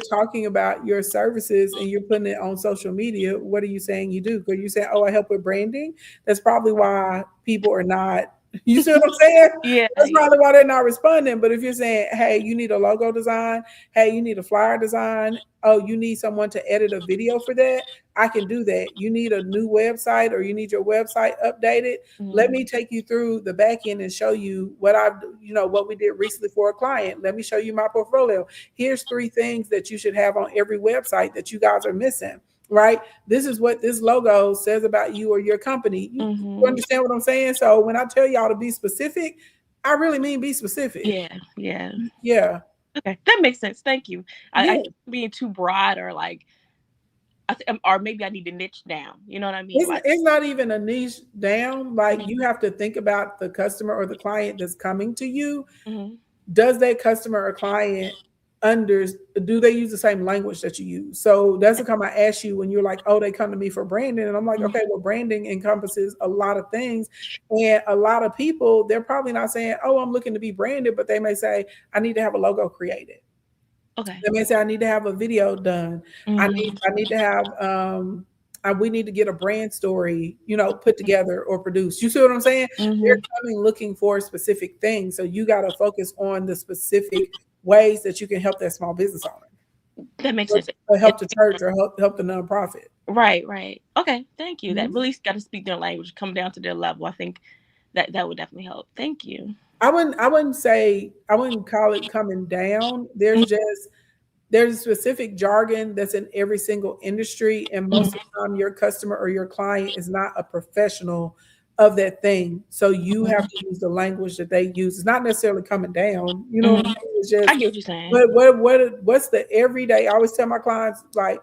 talking about your services and you're putting it on social media, what are you saying you do? Because you say, "Oh, I help with branding." That's probably why people are not. You see what I'm saying? Yeah, That's yeah. probably why they're not responding. But if you're saying, "Hey, you need a logo design. Hey, you need a flyer design. Oh, you need someone to edit a video for that. I can do that. You need a new website or you need your website updated. Let Mhm. me take you through the back end and show you what what we did recently for a client. Let me show you my portfolio. Here's 3 things that you should have on every website that you guys are missing, right? This is what this logo says about you or your company. You Mhm. understand what I'm saying? So when I tell y'all to be specific, I really mean be specific. Yeah, yeah. Yeah. Okay, that makes sense. Thank you. I Yeah. think being too broad or like, or maybe I need to niche down. You know what I mean? It's not even a niche down. Like Mhm. you have to think about the customer or the client that's coming to you. Mhm. Does that customer or client under do they use the same language that you use? So that's the time I ask you when you're like, oh, they come to me for branding. And I'm like, Mhm. okay, well, branding encompasses a lot of things. And a lot of people, they're probably not saying, oh, I'm looking to be branded, but they may say, I need to have a logo created. Okay. They may say, I need to have a video done. Mhm. I need to have we need to get a brand story, put together or produced. You see what I'm saying? They're Mhm. coming looking for specific things. So you got to focus on the specific ways that you can help that small business owner That makes sense. or help the church or help the nonprofit. Right, right. Okay, thank you. That Mhm. really got to speak their language, come down to their level. I think that would definitely help. Thank you. I wouldn't call it coming down. Mhm. There's specific jargon that's in every single industry, and most of the time your customer or your client is not a professional of that thing. So you have Mhm. to use the language that they use. It's not necessarily coming down. You know what I'm Mhm. saying? It's I just get what you're saying. what's the everyday? I always tell my clients like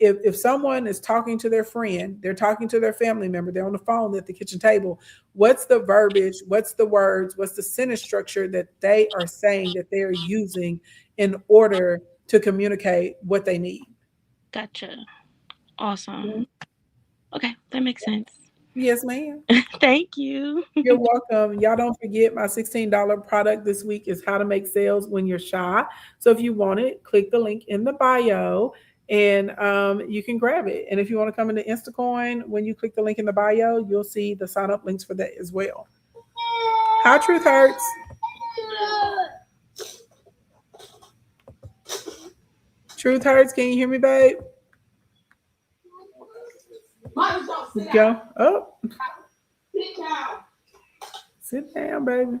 if someone is talking to their friend, they're talking to their family member, they're on the phone at the kitchen table. What's the verbiage? What's the words? What's the sentence structure that they are saying that they're using in order to communicate what they need? Gotcha. Awesome. Okay, that makes sense. Yes, ma'am. Thank you. You're welcome. Y'all don't forget my $16 product this week is how to make sales when you're shy. So if you want it, click the link in the bio and you can grab it. And if you want to come into Instacoin, when you click the link in the bio, you'll see the sign up links for that as well. How Truth Hurts. Truth Hurts. Can you hear me, babe? Go. Oh, sit down, baby.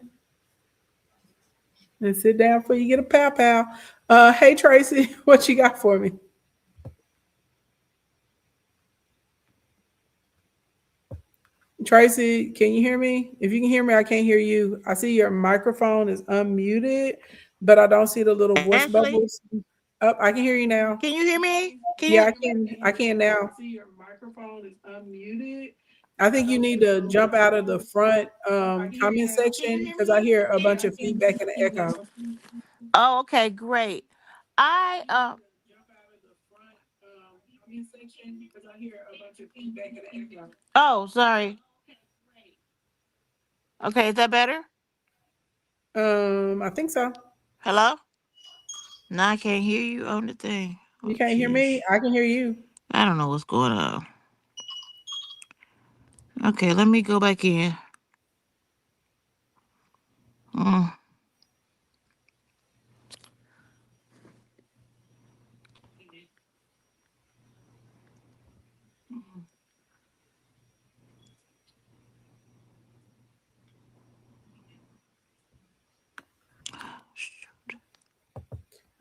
And sit down before you get a pow pow. Hey Tracy, what you got for me? Tracy, can you hear me? If you can hear me, I can't hear you. I see your microphone is unmuted, but I don't see the little voice Ashley, bubbles. Up, I can hear you now. can you hear me? Can Yeah, you? I can. I can now. I see your microphone is unmuted. I think you need to jump out of the front comment Can you section hear because I me? hear a bunch of feedback and an echo. Oh, okay, great. I Oh, sorry. Okay, is that better? I think so. Hello? No, I can't hear you on the thing. You Oh, can't hear jeez. me? I can hear you. I don't know what's going on. Okay, let me go back in. Mm.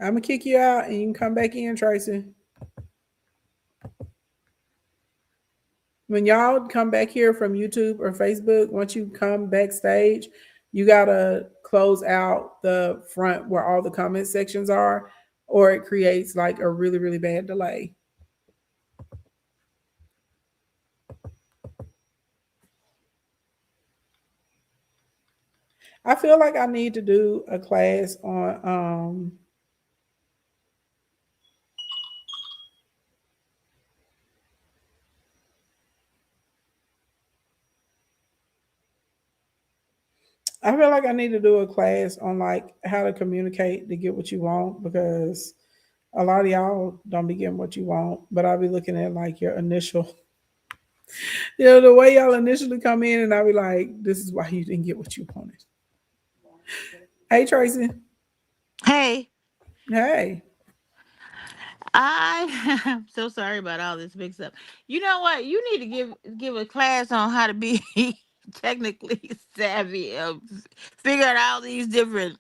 I'm gonna kick you out and you can come back in, Tracy. When y'all come back here from YouTube or Facebook, once you come backstage, you gotta close out the front where all the comment sections are, or it creates like a really, really bad delay. I feel like I need to do a class on I feel like I need to do a class on like how to communicate to get what you want because a lot of y'all don't be getting what you want. But I'll be looking at like your initial, the way y'all initially come in, and I'll be like, this is why you didn't get what you wanted. Hey Tracy. Hey, Hey. I am so sorry about all this mix up. You know what? You need to give a class on how to be technically savvy, figure out all these different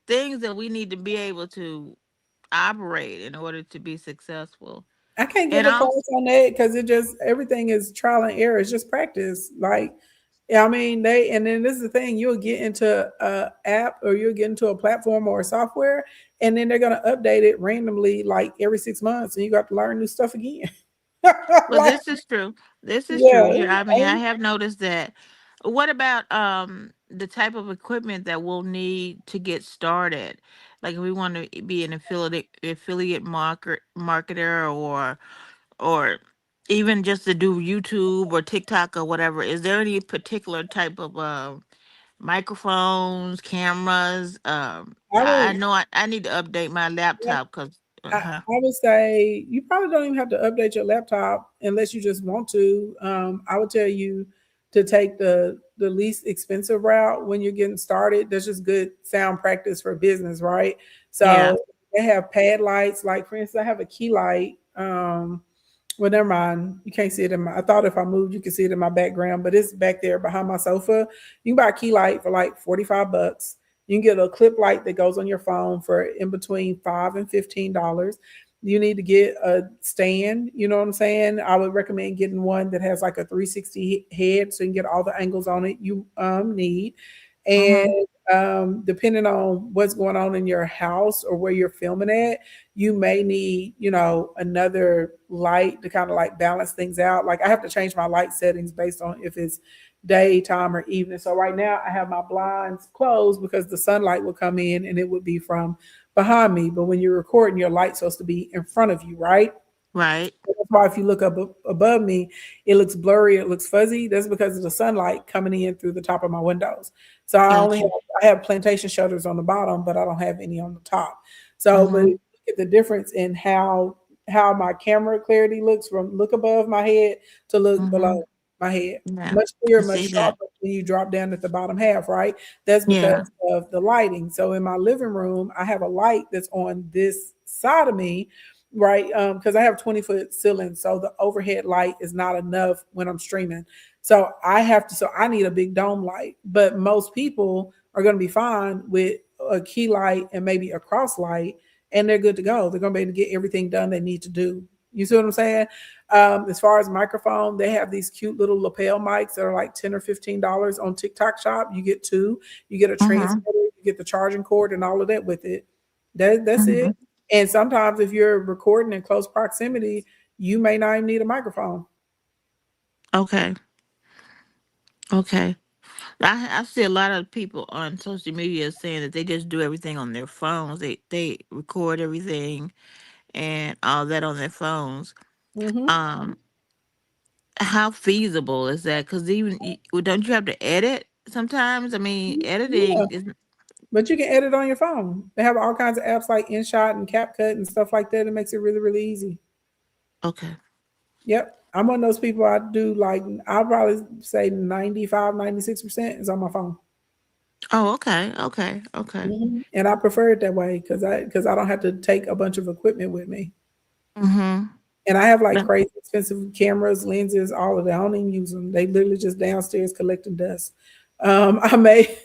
things that we need to be able to operate in order to be successful. I can't give And a class also, on that because it just everything is trial and error. It's just practice. Like, yeah, I mean, and then this is the thing: you'll get into a app or you'll get into a platform or a software, and then they're gonna update it randomly, like every 6 months, and you got to learn new stuff again. well, Like, this is true. This is yeah, true. Yeah, I mean, I have noticed that. What about the type of equipment that we'll need to get started? Like if we want to be an affiliate marketer or even just to do YouTube or TikTok or whatever, is there any particular type of microphones, cameras? I I would. know I need to update my laptop because. I would say you probably don't even have to update your laptop unless you just want to. I would tell you to take the least expensive route when you're getting started. That's just good sound practice for business, right? Yeah. So they have pad lights. Like for instance, I have a key light. Well, never mind. You can't see it in my. I thought if I moved, you could see it in my background, but it's back there behind my sofa. You can buy a key light for like $45. You can get a clip light that goes on your phone for in between $5 and $15. You need to get a stand. You know what I'm saying? I would recommend getting one that has like a 360 head, so you can get all the angles on it you need. And Mm-hmm. depending on what's going on in your house or where you're filming at, you may need, another light to kind of like balance things out. Like I have to change my light settings based on if it's daytime or evening. So right now I have my blinds closed because the sunlight would come in and it would be from behind me. But when you're recording, your light's supposed to be in front of you, right? Right. That's why if you look up above me, it looks blurry, it looks fuzzy. That's because of the sunlight coming in through the top of my windows. So Gotcha. I have plantation shutters on the bottom, but I don't have any on the top. So, but Mm-hmm. look at the difference in how my camera clarity looks from look above my head to look Mm-hmm. below my head. Yeah. Much clearer, I much see that. sharper when you drop down at the bottom half, right? That's because Yeah. of the lighting. So in my living room, I have a light that's on this side of me, right? Because I have 20-foot ceilings, so the overhead light is not enough when I'm streaming. So I need a big dome light. But most people are going to be fine with a key light and maybe a cross light, and they're good to go. They're going to be able to get everything done they need to do. You see what I'm saying? As far as microphone, they have these cute little lapel mics that are like $10 or $15 on TikTok Shop. You get two. You get a Mm-hmm. transmitter. You get the charging cord and all of that with it. That's Mm-hmm. it. And sometimes if you're recording in close proximity, you may not even need a microphone. Okay. Okay. I see a lot of people on social media saying that they just do everything on their phones. They record everything and all that on their phones. Hmm. Um, how feasible is that? Because well, don't you have to edit sometimes? I mean, Yeah, editing is but you can edit on your phone. They have all kinds of apps like InShot and CapCut and stuff like that. It makes it really, really easy. okay. Yep. I'm one of those people. I do like, I'll probably say 95, 96% is on my phone. Oh, okay. Okay. Okay. And I prefer it that way because I don't have to take a bunch of equipment with me. Mm-hmm. And I have like crazy expensive cameras, lenses, all of that. I don't even use them. They literally just downstairs collecting dust. I may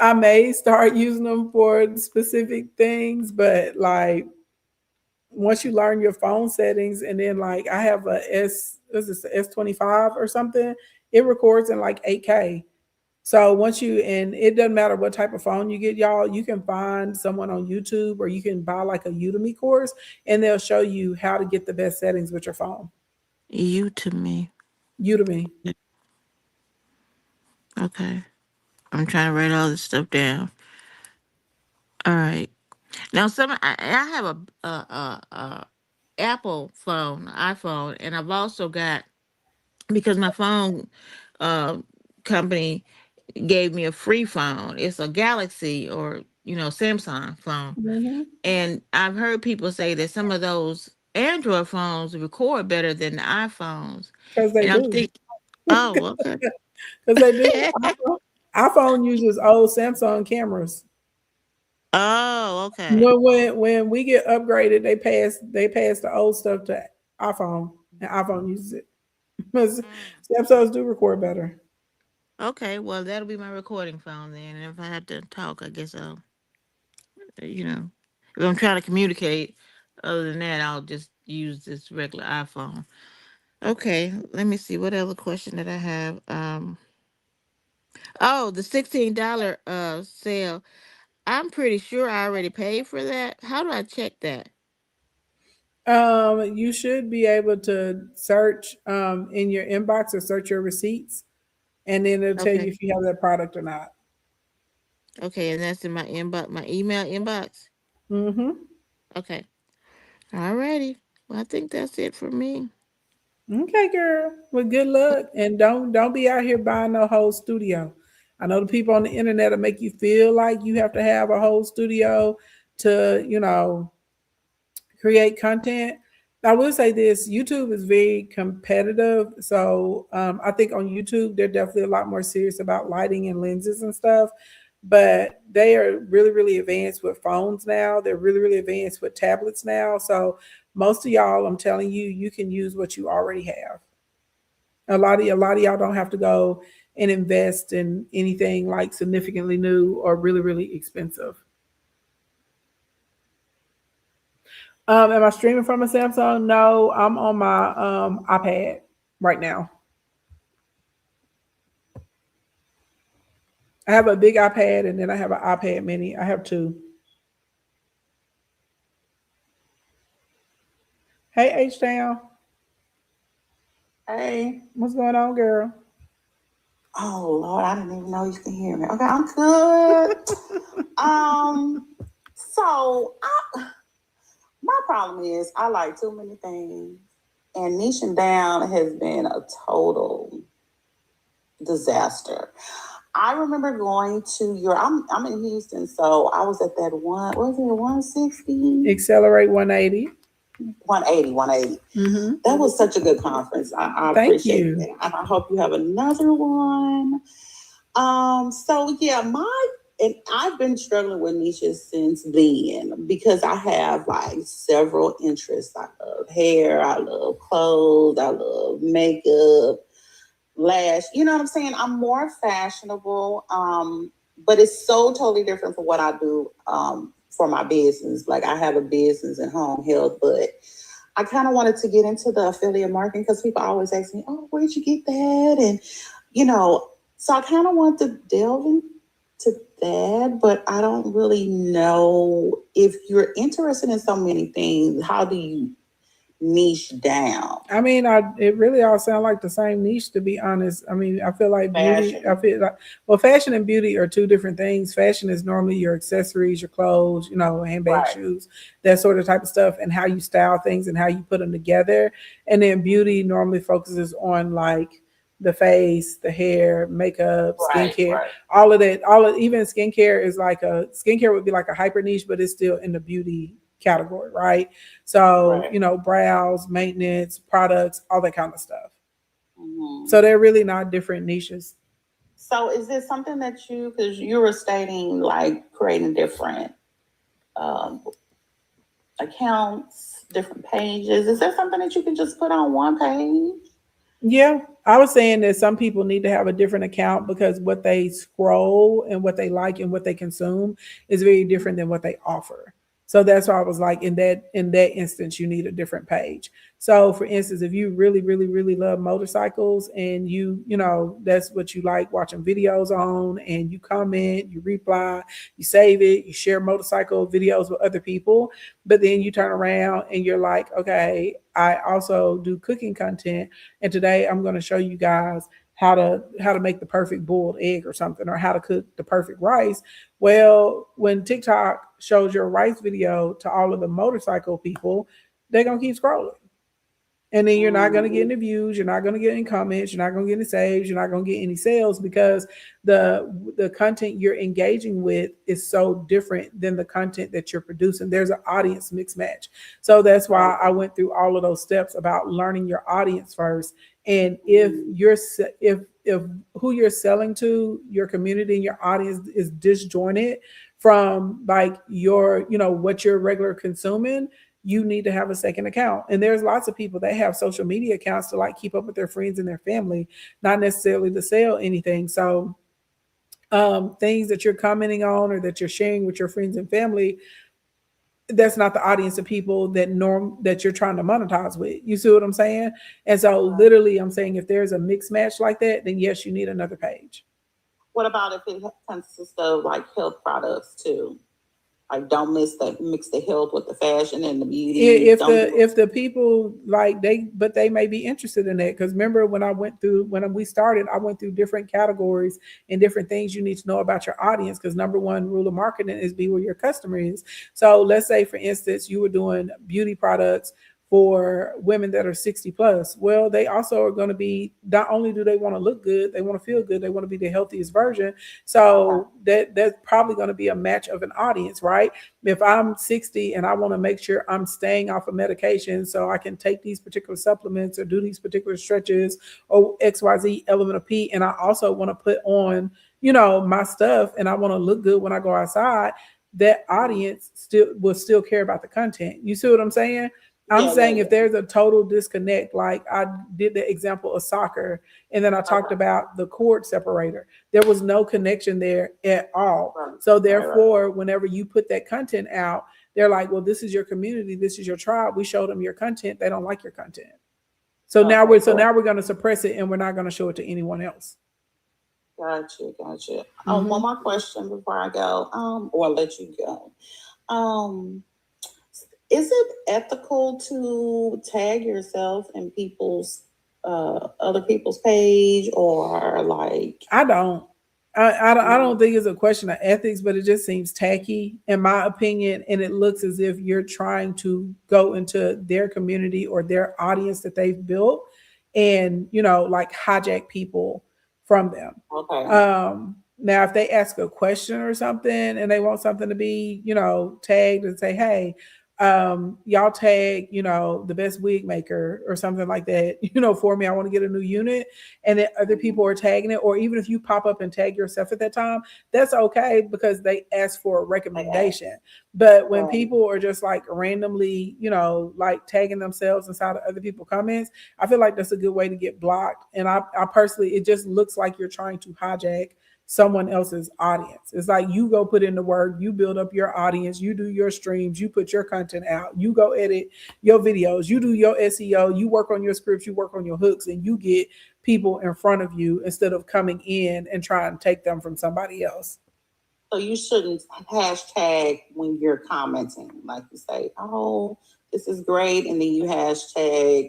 I may start using them for specific things, but like once you learn your phone settings, and then like I have a S25 or something, it records in like 8K. So and it doesn't matter what type of phone you get, y'all, you can find someone on YouTube or you can buy like a Udemy course and they'll show you how to get the best settings with your phone. You to me. Udemy. Okay. I'm trying to write all this stuff down. All right. Now, I have a Apple phone, iPhone, and I've also got because my phone uh, company gave me a free phone. It's a Galaxy or Samsung phone. Mm-hmm. And I've heard people say that some of those Android phones record better than the iPhones. Because they And I'm do. thinking, oh, okay. Because they do. iPhone uses old Samsung cameras. Oh, okay. When we get upgraded, they pass the old stuff to iPhone, and iPhone uses it. Samsungs do record better. Okay, well, that'll be my recording phone then. And if I have to talk, I guess I'll, if I'm trying to communicate, other than that, I'll just use this regular iPhone. Okay, let me see what other question that I have. Oh, the $16 sale. I'm pretty sure I already paid for that. How do I check that? You should be able to search in your inbox or search your receipts, and then it'll tell you Okay. if you have that product or not. Okay, and that's in my inbox, my email inbox. Mm-hmm. Okay. Alrighty. Well, I think that's it for me. Okay, girl. Well, good luck, and don't be out here buying a whole studio. I know the people on the internet will make you feel like you have to have a whole studio to, create content. I will say this: YouTube is very competitive, so I think on YouTube they're definitely a lot more serious about lighting and lenses and stuff. But they are really, really advanced with phones now. They're really, really advanced with tablets now. So most of y'all, I'm telling you, you can use what you already have. A lot of y'all don't have to go and invest in anything like significantly new or really, really expensive. Am I streaming from a Samsung? No, I'm on my iPad right now. I have a big iPad and then I have an iPad mini. I have two. Hey H Town, Hey. what's going on, girl? Oh Lord, I didn't even know you can hear me. Okay, I'm good. So my problem is I like too many things, and niching down has been a total disaster. I remember going to I'm in Houston, so I was at that one, was it 160? Accelerate 180. 180, 180. Mm-hmm. That was such a good conference. I Thank appreciate you. it. I hope you have another one. So yeah, and I've been struggling with niches since then because I have like several interests. I love hair, I love clothes, I love makeup, lash. You know what I'm saying? I'm more fashionable, but it's so totally different from what I do for my business. Like I have a business in home health, but I kind of wanted to get into the affiliate marketing because people always ask me, "Oh, where'd you get that?" And so I kind of want to delve into that, but I don't really know if you're interested in so many things. How do you niche down? I mean, it really all sound like the same niche, to be honest. I mean, I feel like beauty. Fashion. I feel like, well, fashion and beauty are two different things. Fashion is normally your accessories, your clothes, handbag, Right. shoes, that sort of type of stuff, and how you style things and how you put them together. And then beauty normally focuses on like the face, the hair, makeup, Right, skincare, right. all of that. Even skincare is like skincare would be like a hyper niche, but it's still in the beauty category, right? So, Right. brows, maintenance, products, all that kind of stuff. Mhm. So they're really not different niches. So is this something that because you were stating like creating different um, accounts, different pages, is there something that you can just put on one page? Yeah, I was saying that some people need to have a different account because what they scroll and what they like and what they consume is very different than what they offer. So that's why I was like, in that instance, you need a different page. So for instance, if you really, really, really love motorcycles and that's what you like watching videos on, and you comment, you reply, you save it, you share motorcycle videos with other people, but then you turn around and you're like, okay, I also do cooking content, and today I'm going to show you guys how to make the perfect boiled egg or something, or how to cook the perfect rice. Well, when TikTok shows your rice video to all of the motorcycle people, they're gonna keep scrolling. And then you're not going to get any views, you're not going to get any comments, you're not going to get any saves, you're not going to get any sales because the content you're engaging with is so different than the content that you're producing. There's an audience mismatch. So that's why I went through all of those steps about learning your audience first. And if who you're selling to, your community and your audience is disjointed from like your, what you're regular consuming, you need to have a second account. And there's lots of people that have social media accounts to like keep up with their friends and their family, not necessarily to sell anything. So things that you're commenting on or that you're sharing with your friends and family, that's not the audience of people that you're trying to monetize with. You see what I'm saying? And so literally I'm saying if there's a mixed match like that, then yes, you need another page. What about if it consists of like health products too? Like don't mix the health with the fashion and the beauty. If the people like they may be interested in that. Because remember when we started, I went through different categories and different things you need to know about your audience. Because number one rule of marketing is be where your customer is. So let's say, for instance, you were doing beauty products for women that are 60 plus. Well, they also are going to be, not only do they want to look good, they want to feel good, they want to be the healthiest version. So that's probably going to be a match of an audience, right? If I'm 60 and I want to make sure I'm staying off of medication so I can take these particular supplements or do these particular stretches or XYZ element of P, and I also want to put on, my stuff and I want to look good when I go outside, that audience will still care about the content. You see what I'm saying? I'm saying if there's a total disconnect, like I did the example of soccer, and then I talked about the cord separator. There was no connection there at all. So therefore, whenever you put that content out, they're like, well, this is your community. This is your tribe. We showed them your content. They don't like your content. So now we're going to suppress it and we're not going to show it to anyone else. Gotcha. One more question before I go, or let you go. Is it ethical to tag yourself in other people's page, or like? I don't think it's a question of ethics, but it just seems tacky in my opinion. And it looks as if you're trying to go into their community or their audience that they've built and, like hijack people from them. Okay. Now, if they ask a question or something and they want something to be, tagged and say, hey, y'all tag, the best wig maker or something like that, for me, I want to get a new unit, and then other people are tagging it. Or even if you pop up and tag yourself at that time, that's okay because they asked for a recommendation. But when people are just like randomly, like tagging themselves inside of other people's comments, I feel like that's a good way to get blocked. And I personally, it just looks like you're trying to hijack someone else's audience. It's like you go put in the work, you build up your audience, you do your streams, you put your content out, you go edit your videos, you do your SEO, you work on your scripts, you work on your hooks, and you get people in front of you instead of coming in and trying to take them from somebody else. So you shouldn't hashtag when you're commenting, like you say, oh, this is great, and then you hashtag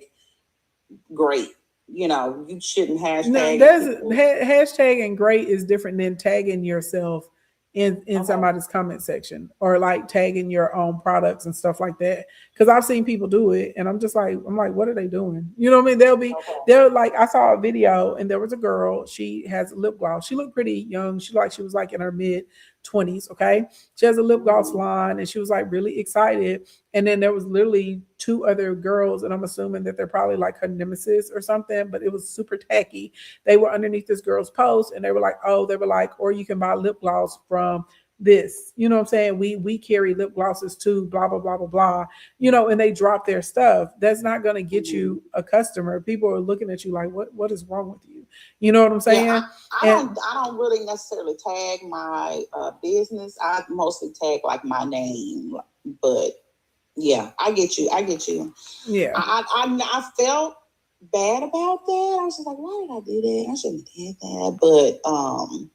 great. You shouldn't hashtag. No, hashtagging great is different than tagging yourself in somebody's comment section or like tagging your own products and stuff like that. Because I've seen people do it, and I'm like, what are they doing? You know what I mean? They're like, I saw a video, and there was a girl. She has a lip gloss. She looked pretty young. She was like in her mid-20s. Okay, she has a lip gloss line, and she was like really excited. And then there was literally two other girls, and I'm assuming that they're probably like her nemesis or something, but it was super tacky. They were underneath this girl's post, and they were like, or you can buy lip gloss from this. You know what I'm saying? We carry lip glosses too, blah, blah, blah, blah, blah. And they drop their stuff. That's not going to get you a customer. People are looking at you like, what is wrong with you? You know what I'm saying? Yeah, I don't really necessarily tag my business. I mostly tag like my name, but yeah, I get you. Yeah. I felt bad about that. I was just like, why did I do that? I shouldn't have did that. But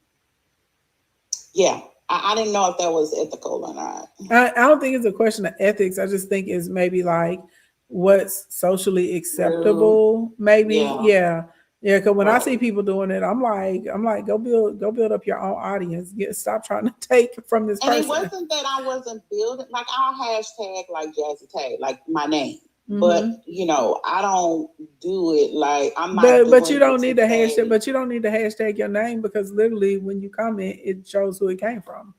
yeah, I didn't know if that was ethical or not. I don't think it's a question of ethics. I just think it's maybe like what's socially acceptable. Maybe. Yeah. Because when I see people doing it, I'm like, go build up your own audience. Stop trying to take from this person. And it wasn't that I wasn't building. Like I'll hashtag like Jazzy Tay, like my name. but you know, I don't do it like I'm not. But you doing don't it need to hashtag. today. But you don't need to hashtag your name because literally when you comment, it shows who it came from.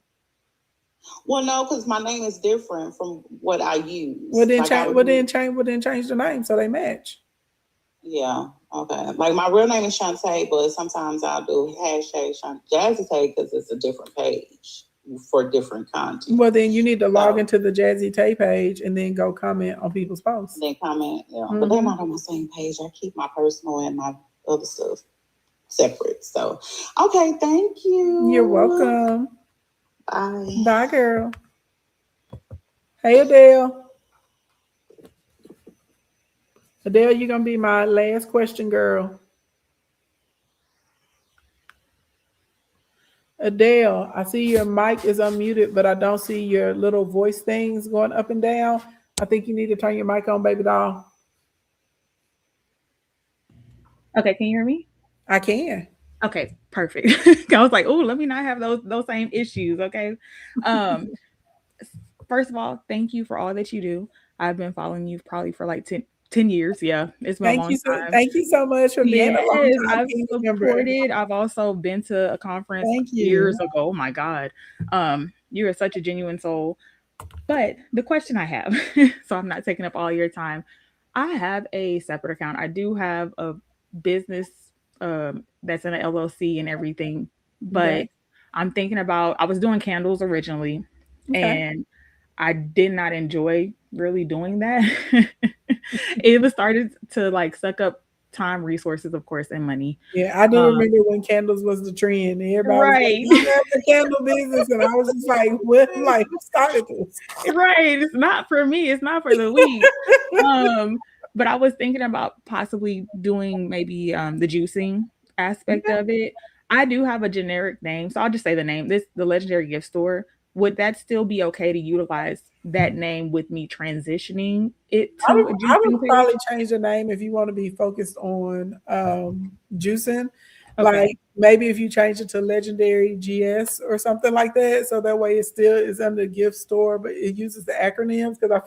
Well, no, because my name is different from what I use. Well then Like, I change. would Well use- then change the name so they match. Yeah. Okay. Like my real name is Shantae, but sometimes I'll do hashtag Jazzy Tay because it's a different page for different content. Well then you need to log So- into the Jazzy Tay page and then go comment on people's posts. They comment, yeah, but they're not on the same page. I keep my personal and my other stuff separate. So, okay, thank you. You're welcome. Bye. Bye, girl. Hey, Adele. Adele, you're going to be my last question, girl. Adele, I see your mic is unmuted, but I don't see your little voice things going up and down. I think you need to turn your mic on, baby doll. Okay, can you hear me? I can. Okay, perfect. I was like, oh, let me not have those same issues. Okay. First of all, thank you for all that you do. I've been following you probably for like 10 years. Yeah, it's been a long time. Thank you so much for being a long time I've community member. supported. I've also been to a conference Thank you. years ago. Oh my God. You are such a genuine soul. But the question I have, so I'm not taking up all your time. I have a separate account. I do have a business that's in an LLC and everything, but Okay. I'm thinking about, I was doing candles originally, Okay. and I did not enjoy really doing that. It was started to like suck up time, resources, of course, and money. Yeah, I do remember when candles was the trend. And everybody Right. was like, "I have the candle business," and I was just like, "What? Like, who started this?" Right. It's not for me. It's not for the weak. But I was thinking about possibly doing maybe the juicing aspect of it. I do have a generic name, so I'll just say the name. The Legendary Gift Store. Would that still be okay to utilize that name with me transitioning it to I a would juicing page? probably change the name if you want to be focused on juicing. Okay. Like maybe if you change it to Legendary GS or something like that, so that way it still is under gift store, but it uses the acronyms because I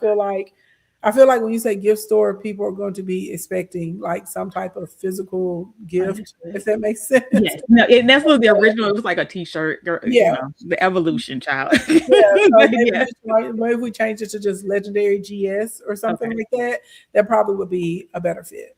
feel like when you say gift store, people are going to be expecting like some type of physical gift, if that makes sense. Yes. No, that's what the original. It was like a T-shirt. Yeah. You know, the evolution child. Yeah, so But maybe, yeah. maybe if we change it to just Legendary GS or something like that, that probably would be a better fit.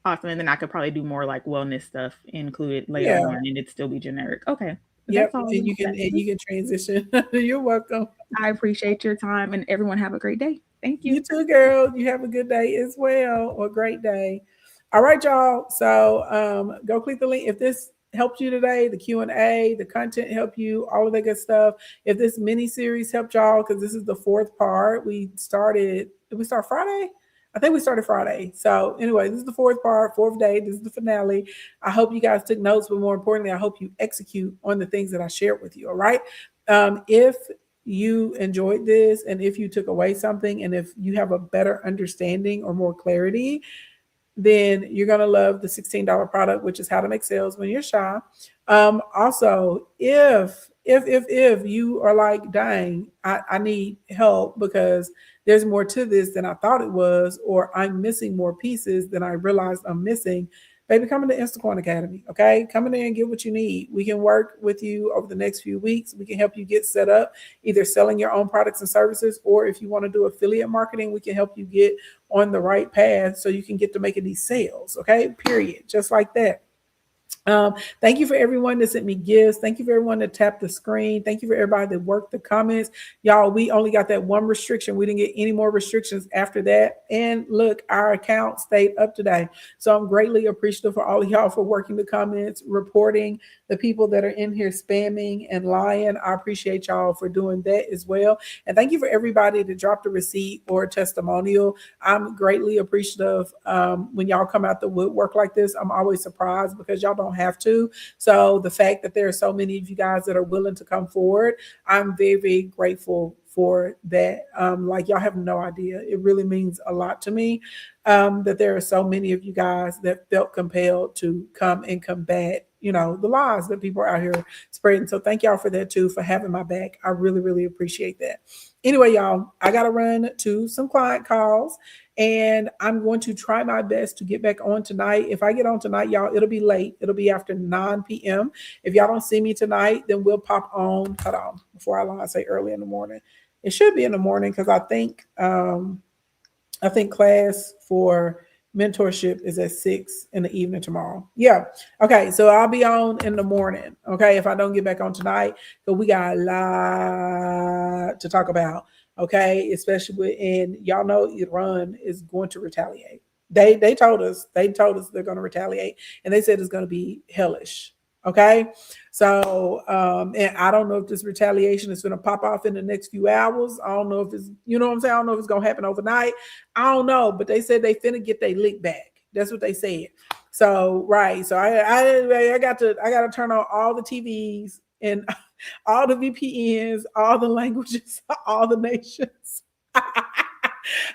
Awesome. And then I could probably do more like wellness stuff included later Yeah. on, and it'd still be generic. Okay. Yep, That's all. and you can transition. You're welcome. I appreciate your time, and everyone have a great day. Thank you. You too, girl. You have a good day as well, or a great day. All right, y'all. So go click the link if this helped you today. The Q&A, the content helped you, all of that good stuff. If this mini series helped y'all, because this is the fourth part. Did we start Friday? I think we started Friday. So anyway, this is the fourth part, fourth day. This is the finale. I hope you guys took notes, but more importantly, I hope you execute on the things that I shared with you. All right. If you enjoyed this and if you took away something and if you have a better understanding or more clarity, then you're going to love the $16 product, which is How to Make Sales When You're Shy. Also, if you are like, dang, I need help because there's more to this than I thought it was, or I'm missing more pieces than I realized I'm missing, baby, come into Instacorn Academy, okay? Come in there and get what you need. We can work with you over the next few weeks. We can help you get set up, either selling your own products and services, or if you want to do affiliate marketing, we can help you get on the right path so you can get to making these sales, okay? Period. Just like that. Thank you for everyone that sent me gifts. Thank you for everyone that tapped the screen. Thank you for everybody that worked the comments. Y'all, we only got that one restriction. We didn't get any more restrictions after that. And look, our account stayed up today. So I'm greatly appreciative for all of y'all for working the comments, reporting the people that are in here spamming and lying. I appreciate y'all for doing that as well. And thank you for everybody that dropped a receipt or a testimonial. I'm greatly appreciative when y'all come out the woodwork like this. I'm always surprised because y'all don't have to. So the fact that there are so many of you guys that are willing to come forward, I'm very, very grateful for that. Like y'all have no idea. It really means a lot to me that there are so many of you guys that felt compelled to come and combat, the lies that people are out here spreading. So thank y'all for that too, for having my back. I really, really appreciate that. Anyway, y'all, I got to run to some client calls And I'm going to try my best to get back on tonight. If I get on tonight, y'all, it'll be late. It'll be after 9 p.m. If y'all don't see me tonight, then we'll pop on. Hold on. Before I lie, I say early in the morning. It should be in the morning because I think class for mentorship is at 6 in the evening tomorrow. Yeah. Okay. So I'll be on in the morning. Okay. If I don't get back on tonight, but we got a lot to talk about. Okay. Especially and y'all know Iran is going to retaliate. They told us they're going to retaliate, and they said it's going to be hellish. Okay. So, and I don't know if this retaliation is going to pop off in the next few hours. I don't know if it's, you know what I'm saying? I don't know if it's going to happen overnight. I don't know, but they said they finna get their lick back. That's what they said. So, right. So I got to turn on all the TVs and all the VPNs, all the languages, all the nations.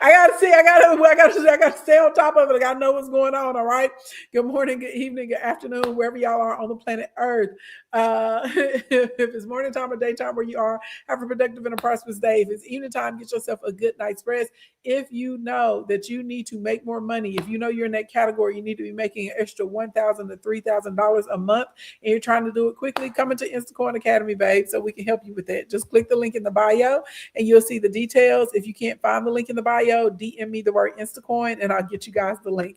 I gotta stay on top of it. I gotta know what's going on. All right. Good morning, good evening, good afternoon, wherever y'all are on the planet Earth. If it's morning time or daytime where you are, have a productive and a prosperous day. If it's evening time, get yourself a good night's rest. If you know that you need to make more money, if you know you're in that category, you need to be making an extra $1,000 to $3,000 a month, and you're trying to do it quickly, come into Instacoin Academy, babe, so we can help you with that. Just click the link in the bio, and you'll see the details. If you can't find the link in the bio, DM me the word Instacoin, and I'll get you guys the link.